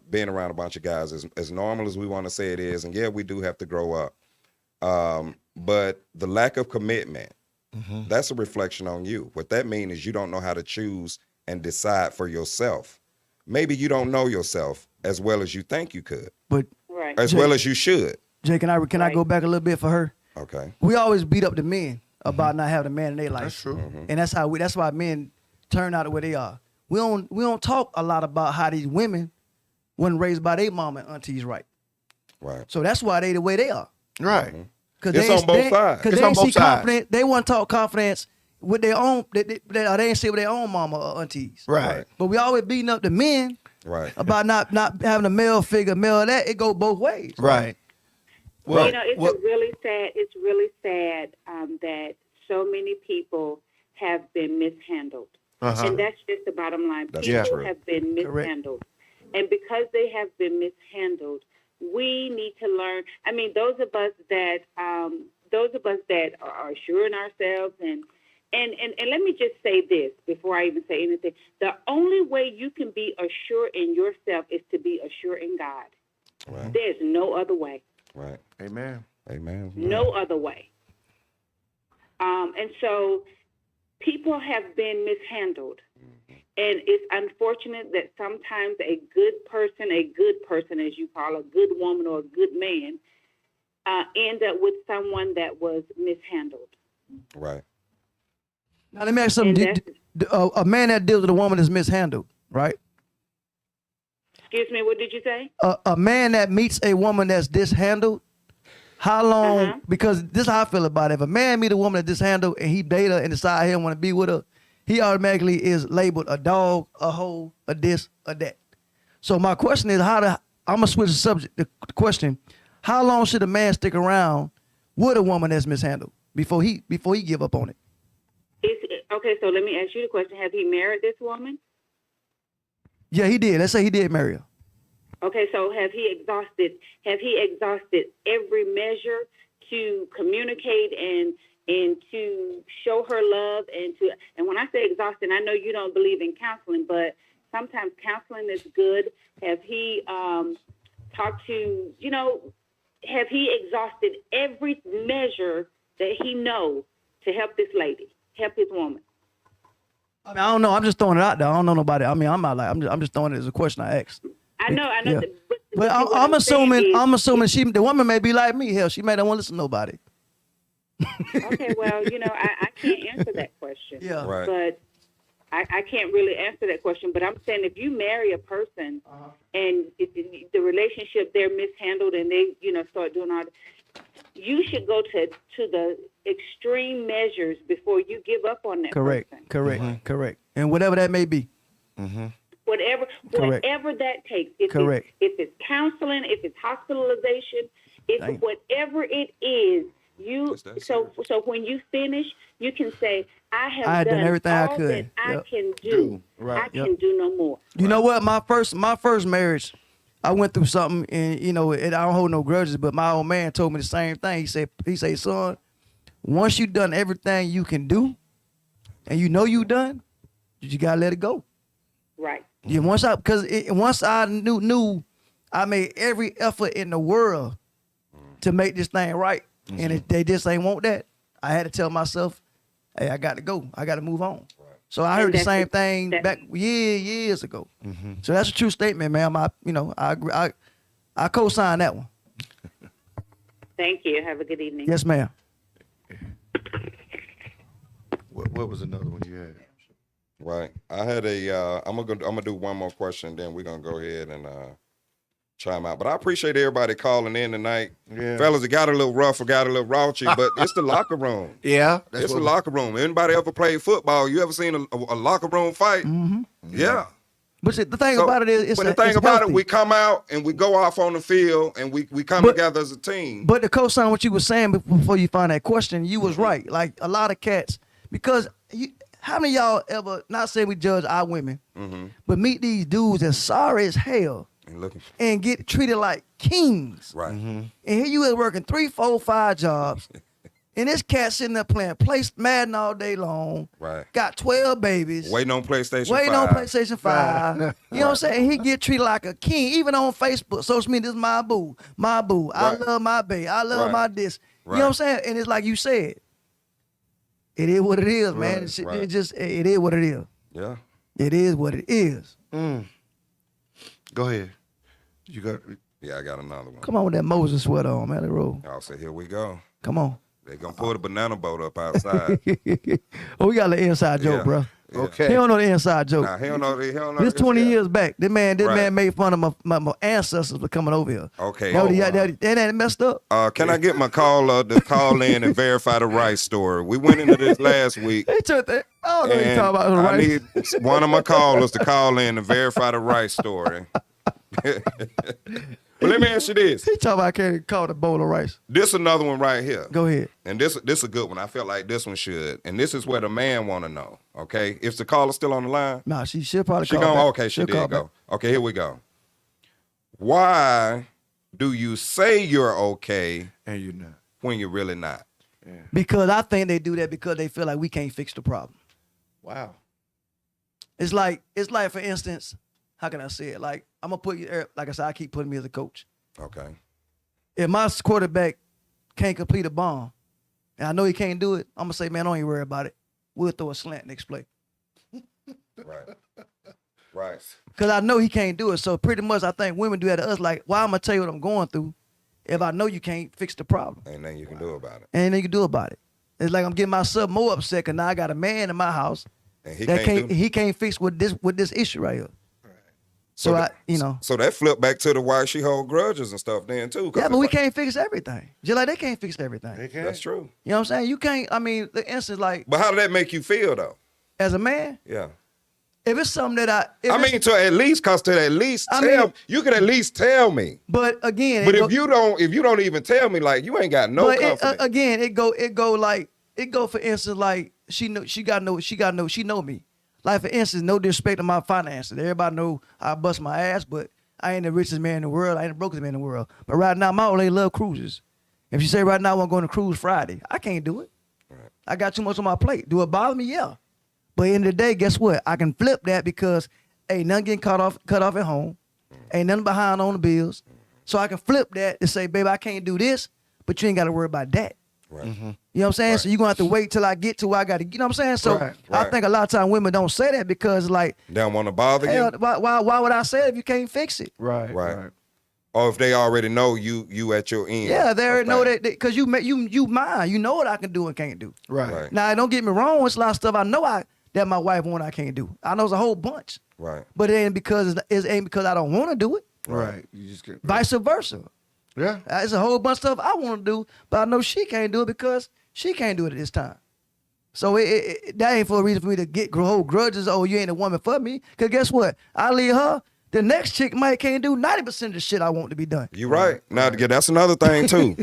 being around a bunch of guys is as normal as we want to say it is, and yeah, we do have to grow up. But the lack of commitment, that's a reflection on you. What that means is you don't know how to choose and decide for yourself. Maybe you don't know yourself as well as you think you could, But Right. as well as you should. Jay, can I go back a little bit for her? Okay. We always beat up the men about not having a man in their life. That's true. And that's why men turn out the way they are. We don't talk a lot about how these women weren't raised by their mom and aunties right. Right. So that's why they the way they are. Right. Cause It's on both sides. Because It's they on ain't both see sides. confidence. They want to talk confidence with their own. They ain't see with their own mama or aunties. Right. But we always beating up the men Right. about not having a male figure, male that. It go both ways. Right. Well, you know, it's well, really sad. It's really sad that so many people have been mishandled, uh-huh. and that's just the bottom line. That's People true. have been Correct. mishandled, and because they have been mishandled, we need to learn. I mean, those of us that are assuring ourselves and let me just say this before I even say anything. The only way you can be assured in yourself is to be assured in God. Right. There's no other way. Right. Amen. Amen. No other way. And so people have been mishandled. And it's unfortunate that sometimes a good person, as you call a good woman or a good man, end up with someone that was mishandled. Right. Now let me ask you something. A man that deals with a woman that's mishandled, right? Excuse me, what did you say? A man that meets a woman that's dishandled, how long? Uh-huh. Because this is how I feel about it. If a man meet a woman that's dishandled and he date her and decide he don't want to be with her, he automatically is labeled a dog, a hoe, a this, a that. So my question is, I'm gonna switch the subject. The question: how long should a man stick around with a woman that's mishandled before he give up on it? Okay, so let me ask you the question. Have he married this woman? Yeah, he did. Let's say he did marry her. Okay, so have he exhausted every measure to communicate and to show her love and when I say exhausted, I know you don't believe in counseling, but sometimes counseling is good. Have he talked to, have he exhausted every measure that he knows to help this lady, help his woman? I mean, I don't know. I'm just throwing it out there. I don't know nobody. I mean, I'm just throwing it as a question I asked. I know. Yeah. But I'm assuming the woman may be like me. Hell, she may not want to listen to nobody. Okay, well, I can't answer that question. Yeah. Right. But I can't really answer that question. But I'm saying if you marry a person and the relationship they're mishandled and they start doing all that, you should go to the extreme measures before you give up on that Correct. person. Correct. And whatever that may be. Whatever that takes. Correct. If it's counseling, if it's hospitalization, Dang. whatever it is, so when you finish, you can say, I have done everything I all could. that I Yep. can do. Right. I can do no more. You know what? My first marriage, I went through something, and I don't hold no grudges. But my old man told me the same thing. He said, son, once you've done everything you can do, and you done, you gotta let it go. Right. Yeah. Once I knew, I made every effort in the world to make this thing right, and if they just ain't want that, I had to tell myself, hey, I got to go. I got to move on. So I heard the same thing back years ago. So that's a true statement, ma'am. I agree. I co-sign that one. Thank you. Have a good evening. Yes, ma'am. What was another one you had? Right. I had I'm gonna do one more question, then we're gonna go ahead and chime out. But I appreciate everybody calling in tonight. Yeah. Fellas, it got a little rough or got a little raunchy, but it's the locker room. Yeah. It's the locker room. Anybody ever played football? You ever seen a locker room fight? Mm-hmm. Yeah. But the thing about it is, but the thing it's about healthy. it, we come out and we go off on the field and we come together as a team. But to co-sign what you were saying before you find that question, you was right. Like a lot of cats, because how many of y'all ever, not saying we judge our women, but meet these dudes that's sorry as hell and get treated like kings. Right. And here you is working 3, 4, 5 jobs, And this cat sitting there playing Madden all day long. Right. Got 12 babies. Waiting on PlayStation 5. Waiting on PlayStation 5. You know what I'm saying? He get treated like a king, even on Facebook, social media. This is my boo. My boo. I love my babe. I love my this. You know what I'm saying? And it's like you said. It is what it is, man. It is what it is. Yeah. It is what it is. Go ahead. You got. Yeah, I got another one. Come on with that Moses sweater on, man. Let's roll. I'll say, here we go. Come on. They're going to pull the banana boat up outside. Oh, we got an inside joke, bro. Yeah. Okay. He don't know the inside joke. Nah, he don't know. This 20 years back. This man Right. made fun of my ancestors for coming over here. Okay. That ain't messed up. Can I get my caller to call in and verify the rice story? We went into this last week. They took that. I don't know what you And talking about. I Right? need one of my callers to call in and verify the rice story. But let me ask you this. He talking about I can't call it a bowl of rice. This another one right here. Go ahead. And this a good one. I felt like this one should. And this is where the man want to know. Okay, if the caller's still on the line, Nah, she'll probably she call gonna. back. Okay, she She'll call did go. back. Okay, here we go. Why do you say you're okay And you're not. when you're really not? Because I think they do that because they feel like we can't fix the problem. Wow. It's like for instance, how can I say it? Like I'm gonna put you. Like I said, I keep putting me as a coach. Okay. If my quarterback can't complete a bomb, and I know he can't do it, I'm gonna say, man, don't even worry about it. We'll throw a slant next play. Right. Right. Because I know he can't do it. So pretty much I think women do that to us. Like, why I'm gonna tell you what I'm going through if I know you can't fix the problem? Ain't nothing you can do about it. Ain't nothing you can do about it. It's like I'm getting myself more upset because now I got a man in my house And he that can't do. he can't fix with this issue right here. So that, So that flipped back to the why she hold grudges and stuff then too. 'Cause yeah, but it's we like- can't fix everything. Just like they can't fix everything. They can. That's true. You know what I'm saying? You can't. I mean, the instance like But how did that make you feel though? as a man, Yeah. if it's something that I mean, to at least you could at least tell me. but again, But if you don't even tell me, like you ain't got no but confidence. again, it go for instance like she know me. Like for instance, no disrespect to my finances. Everybody know I bust my ass, but I ain't the richest man in the world. I ain't the brokest man in the world. But right now, my old lady love cruises. If she say right now I want to go on a cruise Friday, I can't do it. Right. I got too much on my plate. Do it bother me? Yeah. But at the end of the day, guess what? I can flip that because ain't nothing getting cut off at home. Ain't nothing behind on the bills. So I can flip that to say, baby, I can't do this, but you ain't got to worry about that. Right. You know what I'm saying? Right. So you're going to have to wait till I get to where I got to, you know what I'm saying? So Right. I Right. think a lot of times women don't say that because like, They don't want to bother hell, you. why would I say it if you can't fix it? Right. Right. Or if they already know you at your end. Yeah, they already know Okay. that because you mine. You know what I can do and can't do. Right. Right. Now, don't get me wrong. It's a lot of stuff I know that my wife want I can't do. I know it's a whole bunch. Right. But it ain't because I don't want to do it. Right. You just get. Vice versa. Yeah. It's a whole bunch of stuff I want to do, but I know she can't do it because she can't do it at this time. So that ain't for a reason for me to hold grudges. Oh, you ain't a woman for me. Because guess what? I leave her. The next chick can't do 90% of the shit I want to be done. You're right. Now, that's another thing too.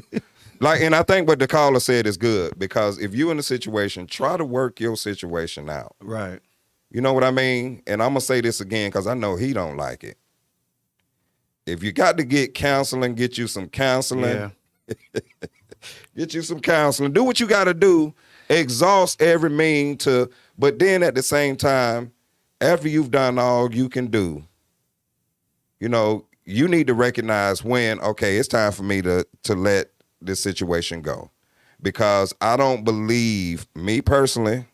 Like, and I think what the caller said is good because if you in a situation, try to work your situation out. Right. You know what I mean? And I'm gonna say this again because I know he don't like it. If you got to get counseling, get you some counseling. Yeah. Get you some counseling. Do what you got to do. Exhaust every mean to, but then at the same time, after you've done all you can do, you know, you need to recognize when, okay, it's time for me to let this situation go. Because I don't believe, me personally,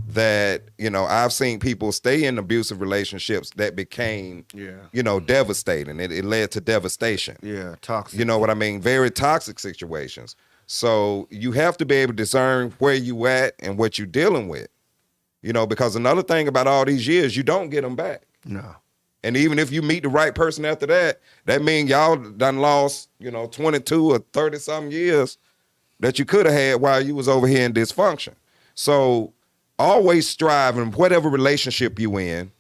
that, you know, I've seen people stay in abusive relationships that became, you know, devastating. It led to devastation. Yeah. Toxic. You know what I mean? Very toxic situations. So you have to be able to discern where you at and what you're dealing with. You know, because another thing about all these years, you don't get them back. No. And even if you meet the right person after that, that means y'all done lost, you know, 22 or 30-something years that you could have had while you was over here in dysfunction. So always strive in whatever relationship you in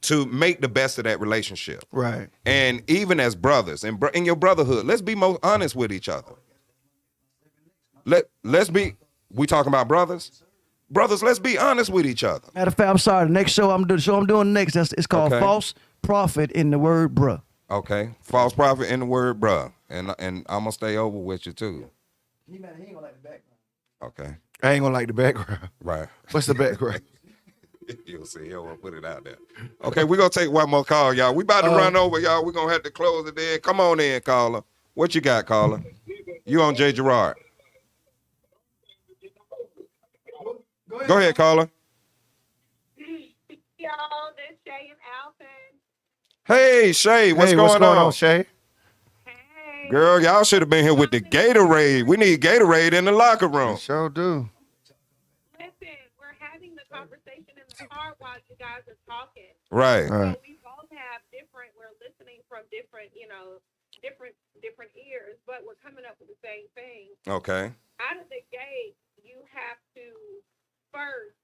to make the best of that relationship. Right. And even as brothers, and in your brotherhood, let's be more honest with each other. Let's be, we talking about brothers? Brothers, let's be honest with each other. Matter of fact, I'm sorry. The next show I'm doing next, it's called Okay. False Prophet in the Word Bruh. Okay. False prophet in the word, bruh. And I'm going to stay over with you too. He ain't gonna like the background. Okay. I ain't gonna like the background. Right. What's the background? You'll see. He'll want to put it out there. Okay, we're going to take one more call, y'all. We about to run over, y'all. We're going to have to close it in. Come on in, caller. What you got, caller? You on J.Gerrard. Go ahead, caller. Y'all, this Shay and Alvin. Hey, Shay, what's going on? Shay? Hey. Girl, y'all should have been here with the Gatorade. We need Gatorade in the locker room. Sure do. Listen, we're having the conversation in the car while you guys are talking. Right. All right. So we both have different, we're listening from different, different ears, but we're coming up with the same thing. Okay. Out of the gate, you have to first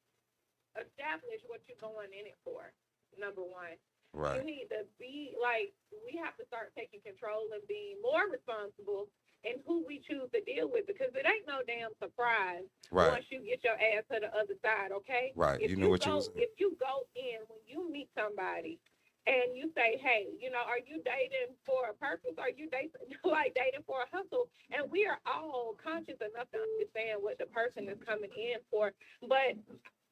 establish what you're going in it for, number one. Right. You need to be like, we have to start taking control and being more responsible in who we choose to deal with, because it ain't no damn surprise Right. once you get your ass to the other side, okay? Right. If You knew what you go, was. if you go in when you meet somebody and you say, hey, are you dating for a purpose? Are you dating for a hustle? And we are all conscious enough to understand what the person is coming in for, but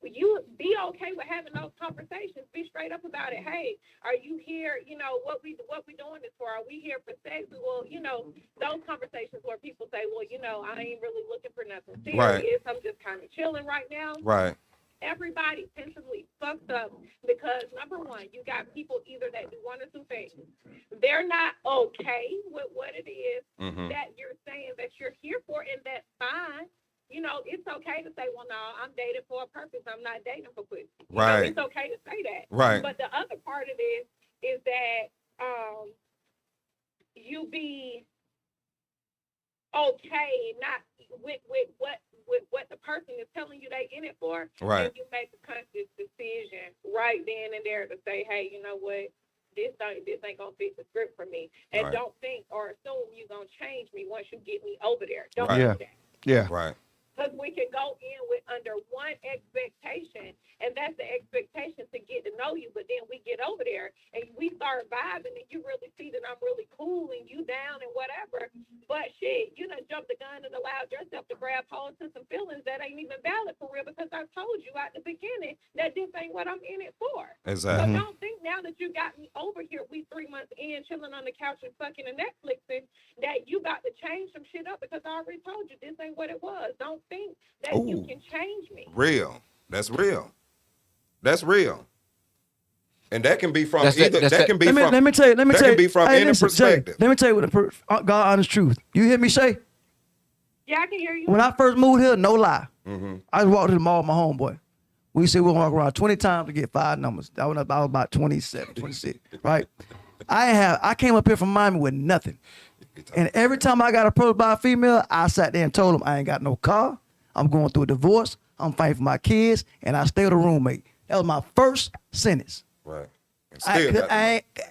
you be okay with having those conversations. Be straight up about it. Hey, are you here? What we doing this for? Are we here for sex? Well, those conversations where people say, well, I ain't really looking for nothing serious. Right. I'm just kind of chilling right now. Right. Everybody tentatively fucked up because, number one, you got people either that do one or two things. They're not okay with what it is that you're saying that you're here for, and that's fine. It's okay to say, well, no, I'm dating for a purpose. I'm not dating for pussy. Right. It's okay to say that. Right. But the other part of this is that you be okay not with what the person is telling you they in it for. Right. And you make a conscious decision right then and there to say, hey, you know what? This ain't gonna fit the script for me. And Right. don't think or assume you're gonna change me once you get me over there. Don't Right. do that. Yeah. Right. Because we can go in with under one expectation, and that's the expectation to get to know you. But then we get over there and we start vibing, and you really see that I'm really cool and you down and whatever. But shit, you done jumped the gun and allowed yourself to grab hold to some feelings that ain't even valid for real, because I told you at the beginning that this ain't what I'm in it for. Exactly. So don't think now that you got me over here, we 3 months in, chilling on the couch and fucking and Netflixing, that you got to change some shit up, because I already told you this ain't what it was. Don't think that you Ooh. can change me. Real. That's real. That's real. And that can be from That's either. that- That can be Let me from. tell you. that can be from any listen, Jay, perspective. let me tell you what the God honest truth. You hear me say? Yeah, I can hear you. When I first moved here, no lie, Mm-hmm. I walked to the mall with my homeboy. We said we'll walk around 20 times to get 5 numbers. I was about 27, 26, right? I came up here from Miami with nothing. And every time I got approached by a female, I sat there and told them I ain't got no car. I'm going through a divorce. I'm fighting for my kids, and I stay with a roommate. That was my first sentence. Right. And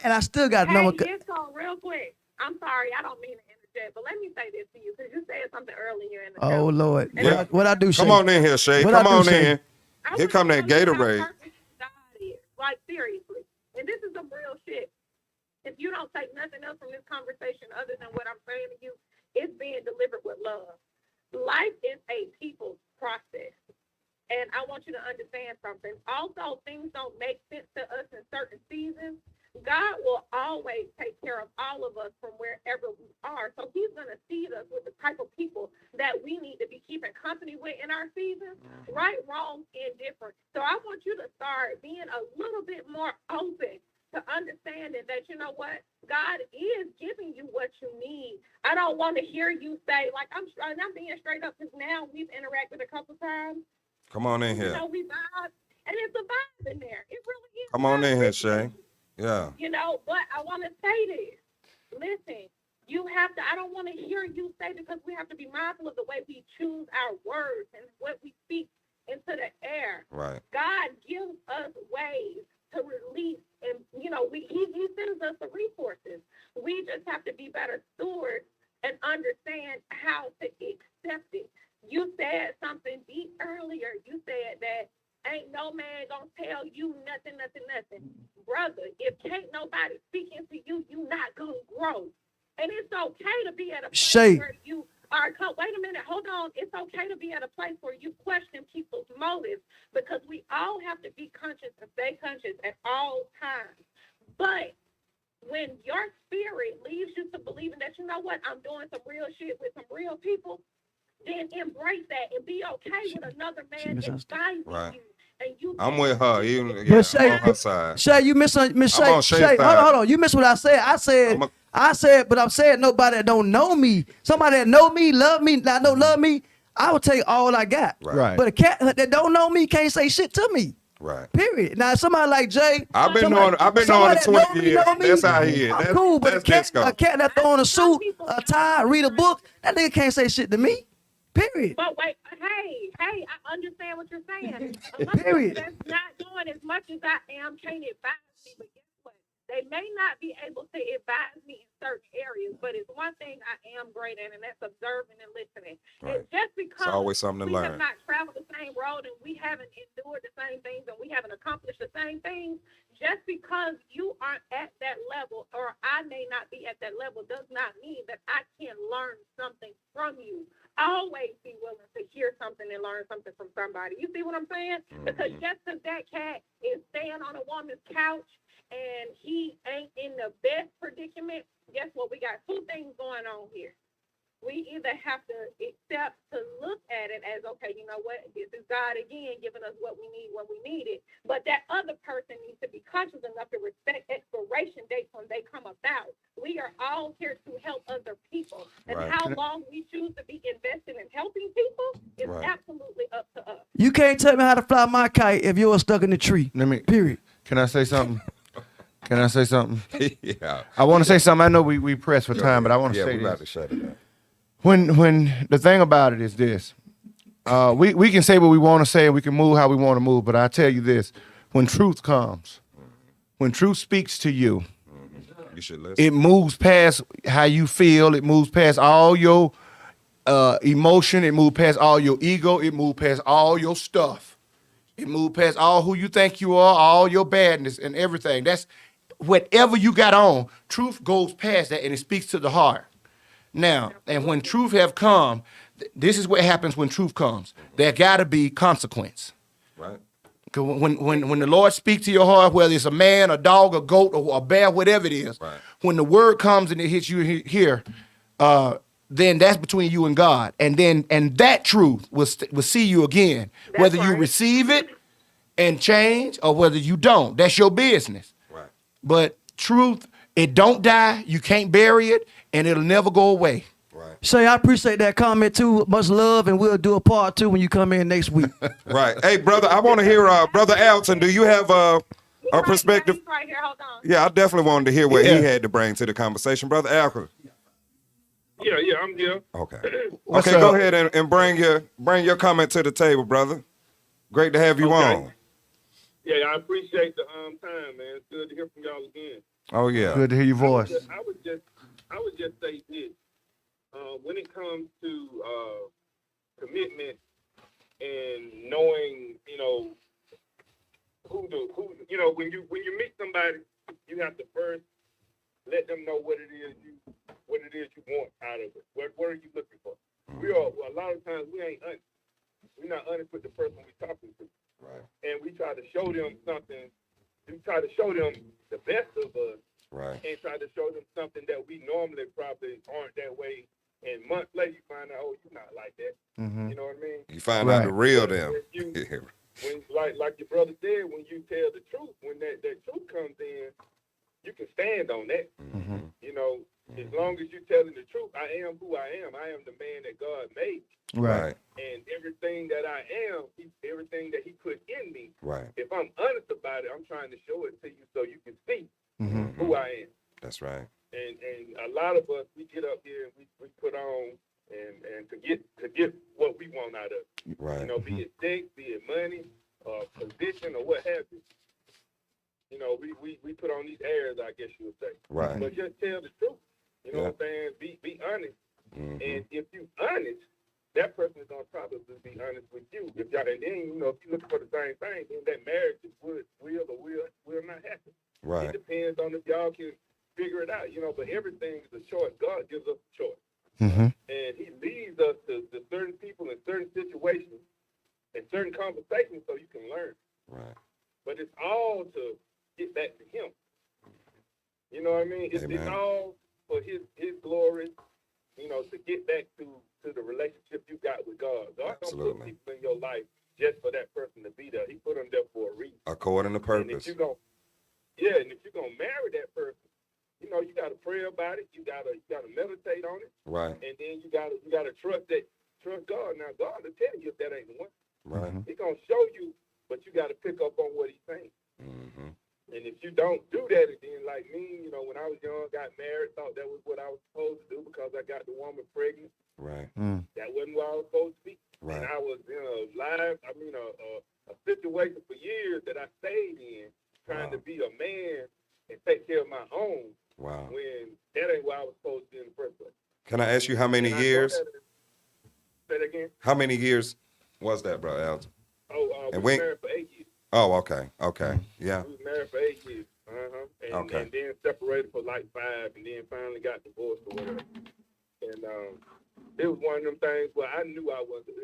I still got Hey, number. Disco, real quick. I'm sorry, I don't mean to interject, but let me say this to you, because you said something earlier in the Oh show. Lord, Yeah. what I do? Shay? Come on in here, Shay. What Come I do, on Shay? in. I Here wanna come that tell you how Gatorade. perfect God is. Like, seriously. And this is some real shit. If you don't take nothing else from this conversation other than what I'm saying to you, it's being delivered with love. Life is a people's process. And I want you to understand something. Although things don't make sense to us in certain seasons, God will always take care of all of us from wherever we are. So he's going to seed us with the type of people that we need to be keeping company with in our seasons, right, wrong, indifferent. So I want you to start being a little bit more open to understanding that, you know what, God is giving you what you need. I don't want to hear you say, like, I'm being straight up, because now we've interacted a couple times. Come on in here. We vibe, and it's a vibe in there. It really is. Come on in here, Shay. Yeah. But I want to say this. Listen, you have to, I don't want to hear you say, because we have to be mindful of the way we choose our words and what we speak into the air. Right. God gives us ways to release, and, he sends us the resources. We just have to be better stewards and understand how to accept it. You said something deep earlier. You said that ain't no man gonna tell you nothing. Brother, if can't nobody speak into you, you not gonna grow. And it's okay to be at a place Shay. where you All right, wait a minute. Hold on. It's okay to be at a place where you question people's motives because we all have to be conscious and stay conscious at all times. But when your spirit leaves you to believing that, you know what, I'm doing some real shit with some real people, then embrace that and be okay with another man advising right. you. And you I'm with her. Even But I'm on her side. Shay, you miss I'm Shay. on Shay's Shay, side. hold on. You missed what I said. I said, but I'm saying nobody that don't know me. Somebody that know me, love me, that don't love me, I would take all I got. Right. But a cat that don't know me can't say shit to me. Right. Period. Now somebody like Jay, I've been knowing it 20 years. That's how he is. I'm That's cool, but a cat that throw on a suit, a tie, read a book, that nigga can't say shit to me. Period. But wait, hey, I understand what you're saying. A Period. that's not doing as much as I am can't advise me, but guess what? They may not be able to advise me in certain areas, but it's one thing I am great at, and that's observing and listening. Right. And just because It's always something to we learn. have not traveled the same road and we haven't endured the same things and we haven't accomplished the same things, just because you aren't at that level or I may not be at that level does not mean that I can learn something from you. Always be willing to hear something and learn something from somebody. You see what I'm saying? Because just because that cat is staying on a woman's couch and he ain't in the best predicament, guess what? We got two things going on here. We either have to accept to look at it as, okay, you know what, this is God again giving us what we need when we need it. But that other person needs to be conscious enough to respect expiration dates when they come about. We are all here to help other people. And Right. how long we choose to be invested in helping people is Right. absolutely up to us. You can't tell me how to fly my kite if you're stuck in the tree. Period. Can I say something? Can I say something? Yeah. I want to say something. I know we press for time, but I want to Yeah, say we're about to this. shut it down. When the thing about it is this, we can say what we want to say, we can move how we want to move, but I tell you this, when truth comes, when truth speaks to you, You should listen. it moves past how you feel, it moves past all your emotion, it moves past all your ego, it moves past all your stuff. It moves past all who you think you are, all your badness and everything. That's whatever you got on, truth goes past that and it speaks to the heart. Now, and when truth have come, this is what happens when truth comes. There gotta be consequence. Right. 'Cause when the Lord speaks to your heart, whether it's a man, a dog, a goat, or a bear, whatever it is, Right. when the word comes and it hits you here, then that's between you and God. And that truth will see you again. Whether you receive it and change or whether you don't. That's your business. Right. But truth, it don't die, you can't bury it, and it'll never go away. Right. Shay, I appreciate that comment too. Much love, and we'll do a part 2 when you come in next week. Right. Hey, brother, I want to hear Brother Alton. Do you have a perspective? He's right here. Hold on. Yeah, I definitely wanted to hear what Yeah. he had to bring to the conversation. Brother Alton. Yeah, I'm here. Okay. What's Okay, up? go ahead and bring your comment to the table, brother. Great to have you Okay. on. Yeah, I appreciate the time, man. It's good to hear from y'all again. Oh yeah. Good to hear your voice. I would just say this. When it comes to commitment and knowing, when you meet somebody, you have to first let them know what it is you want out of it. What are you looking for? A lot of times we ain't honest. We're not honest with the person we're talking to. Right. And we try to show them something. We try to show them the best of us Right. and try to show them something that we normally probably aren't that way. And months later, you find out, oh, you're not like that. Mm-hmm. You know what I mean? You find out the real them. When like your brother said, when you tell the truth, when that truth comes in, you can stand on that. Mhm. As long as you're telling the truth, I am who I am. I am the man that God made. Right. And everything that I am, everything that he put in me, Right. if I'm honest about it, I'm trying to show it to you so you can see Mm-hmm. who I am. That's right. And a lot of us, we get up here and we put on and to get what we want out of it. Right. Be it sex, be it money, position, or what have you. We put on these airs, I guess you would say. Right. But just tell the truth. You know Yeah. what I'm saying? Be honest. Mhm. And if you honest, that person is gonna probably be honest with you. If y'all, and then if you're looking for the same thing, then that marriage will or will not happen. It Right. depends on if y'all can figure it out, but everything is a choice. God gives us a choice. Mm-hmm. And he leads us to certain people in certain situations and certain conversations so you can learn. Right. But it's all to get back to him. You know what I mean? It's all for his glory, you know, to get back to the relationship you got with God. God don't put people in your life just for that person to be there. He put them there for a reason. According to purpose. And if you're gonna marry that person, you know, you gotta pray about it. You gotta meditate on it. Right. And then you gotta trust God. Now God will tell you if that ain't the one. Right. He's gonna show you, but you gotta pick up on what he's saying. Mm-hmm. And if you don't do that, and then like me, you know, when I was young, got married, thought that was what I was supposed to do because I got the woman pregnant. Right. That wasn't what I was supposed to be. Right. And I was in a situation for years that I stayed in, trying to be a man and take care of my own. Wow. When that ain't what I was supposed to be in the first place. Can I ask you how many years? Say that again. How many years was that, bro, Alton? We were married for 8 years. Oh, okay. Yeah. We was married for 8 years. And then separated for like 5, and then finally got divorced or whatever. And it was one of them things where I knew I wasn't.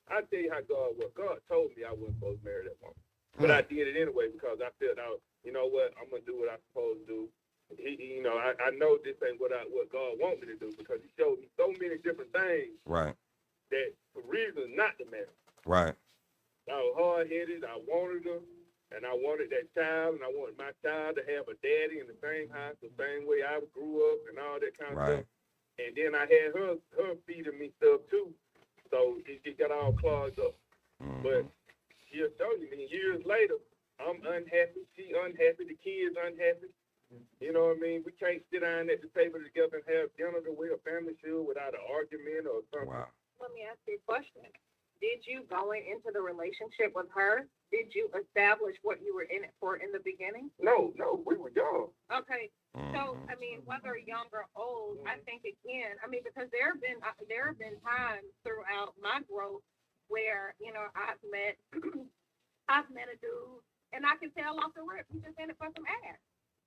I tell you how God was. God told me I wasn't supposed to marry that woman, but I did it anyway because I felt out. You know what? I'm gonna do what I'm supposed to do. I know this ain't what God wants me to do because He showed me so many different things. Right. That for reasons not to marry. Right. I was hard-headed. I wanted her, and I wanted that child, and I wanted my child to have a daddy in the same house, the same way I grew up, and all that kind of stuff. And then I had her feeding me stuff too, so it got all clogged up. Mm-hmm. But she'll show you. And years later, I'm unhappy. She unhappy. The kids unhappy. You know what I mean? We can't sit down at the table together and have dinner the way a family should without an argument or something. Wow. Let me ask you a question. Did you, going into the relationship with her, did you establish what you were in it for in the beginning? No, we were young. Okay. So, I mean, whether young or old, I think again, I mean, because there have been times throughout my growth where, you know, I've met a dude and I can tell off the rip, he's just in it for some ass.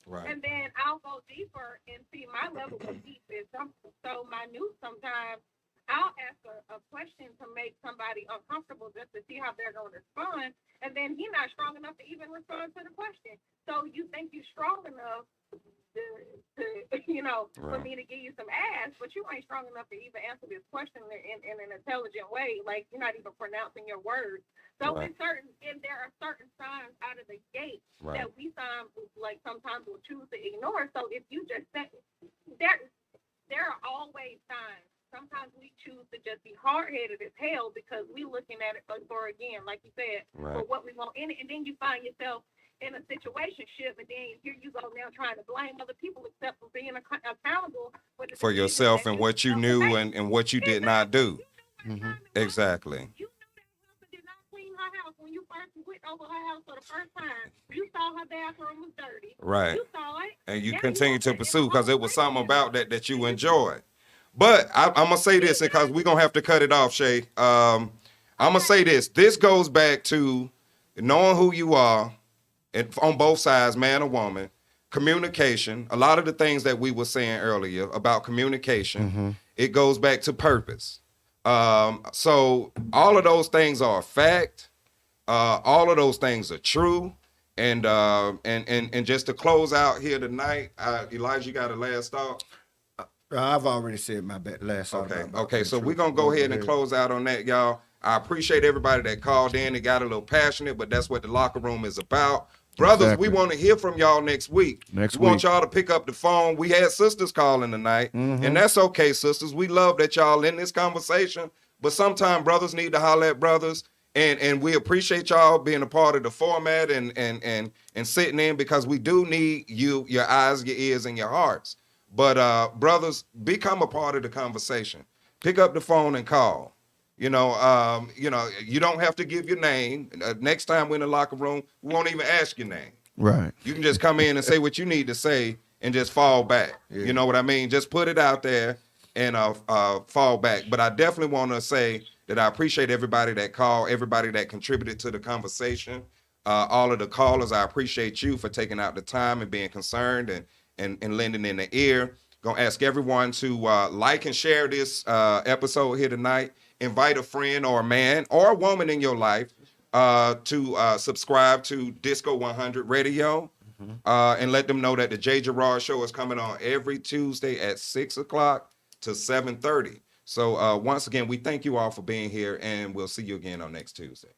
Right. And then I'll go deeper and see my level of deep is so minute sometimes. I'll ask a question to make somebody uncomfortable just to see how they're going to respond. And then he's not strong enough to even respond to the question. So you think you're strong enough to for me to give you some ass, but you ain't strong enough to even answer this question in an intelligent way. Like you're not even pronouncing your words. So there are certain signs out of the gate that we sometimes will choose to ignore. So if you just say there are always signs. Sometimes we choose to just be hard-headed as hell because we looking at it for again, like you said, for what we want in it, and then you find yourself in a situationship, and then here you go now trying to blame other people except for being accountable for yourself and what you knew and what you did not do. Exactly. You knew that husband did not clean her house when you first went over her house for the first time. You saw her bathroom was dirty. Right. You saw it. And you continue to pursue because it was something about that you enjoyed. But I'm going to say this because we're going to have to cut it off, Shay. I'm going to say this. This goes back to knowing who you are on both sides, man or woman, communication, a lot of the things that we were saying earlier about communication, it goes back to purpose. So all of those things are a fact. All of those things are true. And just to close out here tonight, Elijah, you got a last thought? I've already said my last thought. Okay. So we're going to go ahead and close out on that, y'all. I appreciate everybody that called in and got a little passionate, but that's what the locker room is about. Brothers, we want to hear from y'all next week. We want y'all to pick up the phone. We had sisters calling tonight, and that's okay, sisters. We love that y'all in this conversation, but sometimes brothers need to holler at brothers, and we appreciate y'all being a part of the format and sitting in because we do need you, your eyes, your ears, and your hearts. But brothers, become a part of the conversation. Pick up the phone and call. You don't have to give your name. Next time we're in the locker room, we won't even ask your name. Right. You can just come in and say what you need to say and just fall back. Yeah. You know what I mean? Just put it out there and fall back. But I definitely want to say that I appreciate everybody that called, everybody that contributed to the conversation. All of the callers, I appreciate you for taking out the time and being concerned and lending in the ear. Gonna ask everyone to like and share this episode here tonight. Invite a friend or a man or a woman in your life to subscribe to DISCO100 Radio. And let them know that the J.Gerrard Show is coming on every Tuesday at 6 o'clock to 7:30. So once again, we thank you all for being here, and we'll see you again on next Tuesday.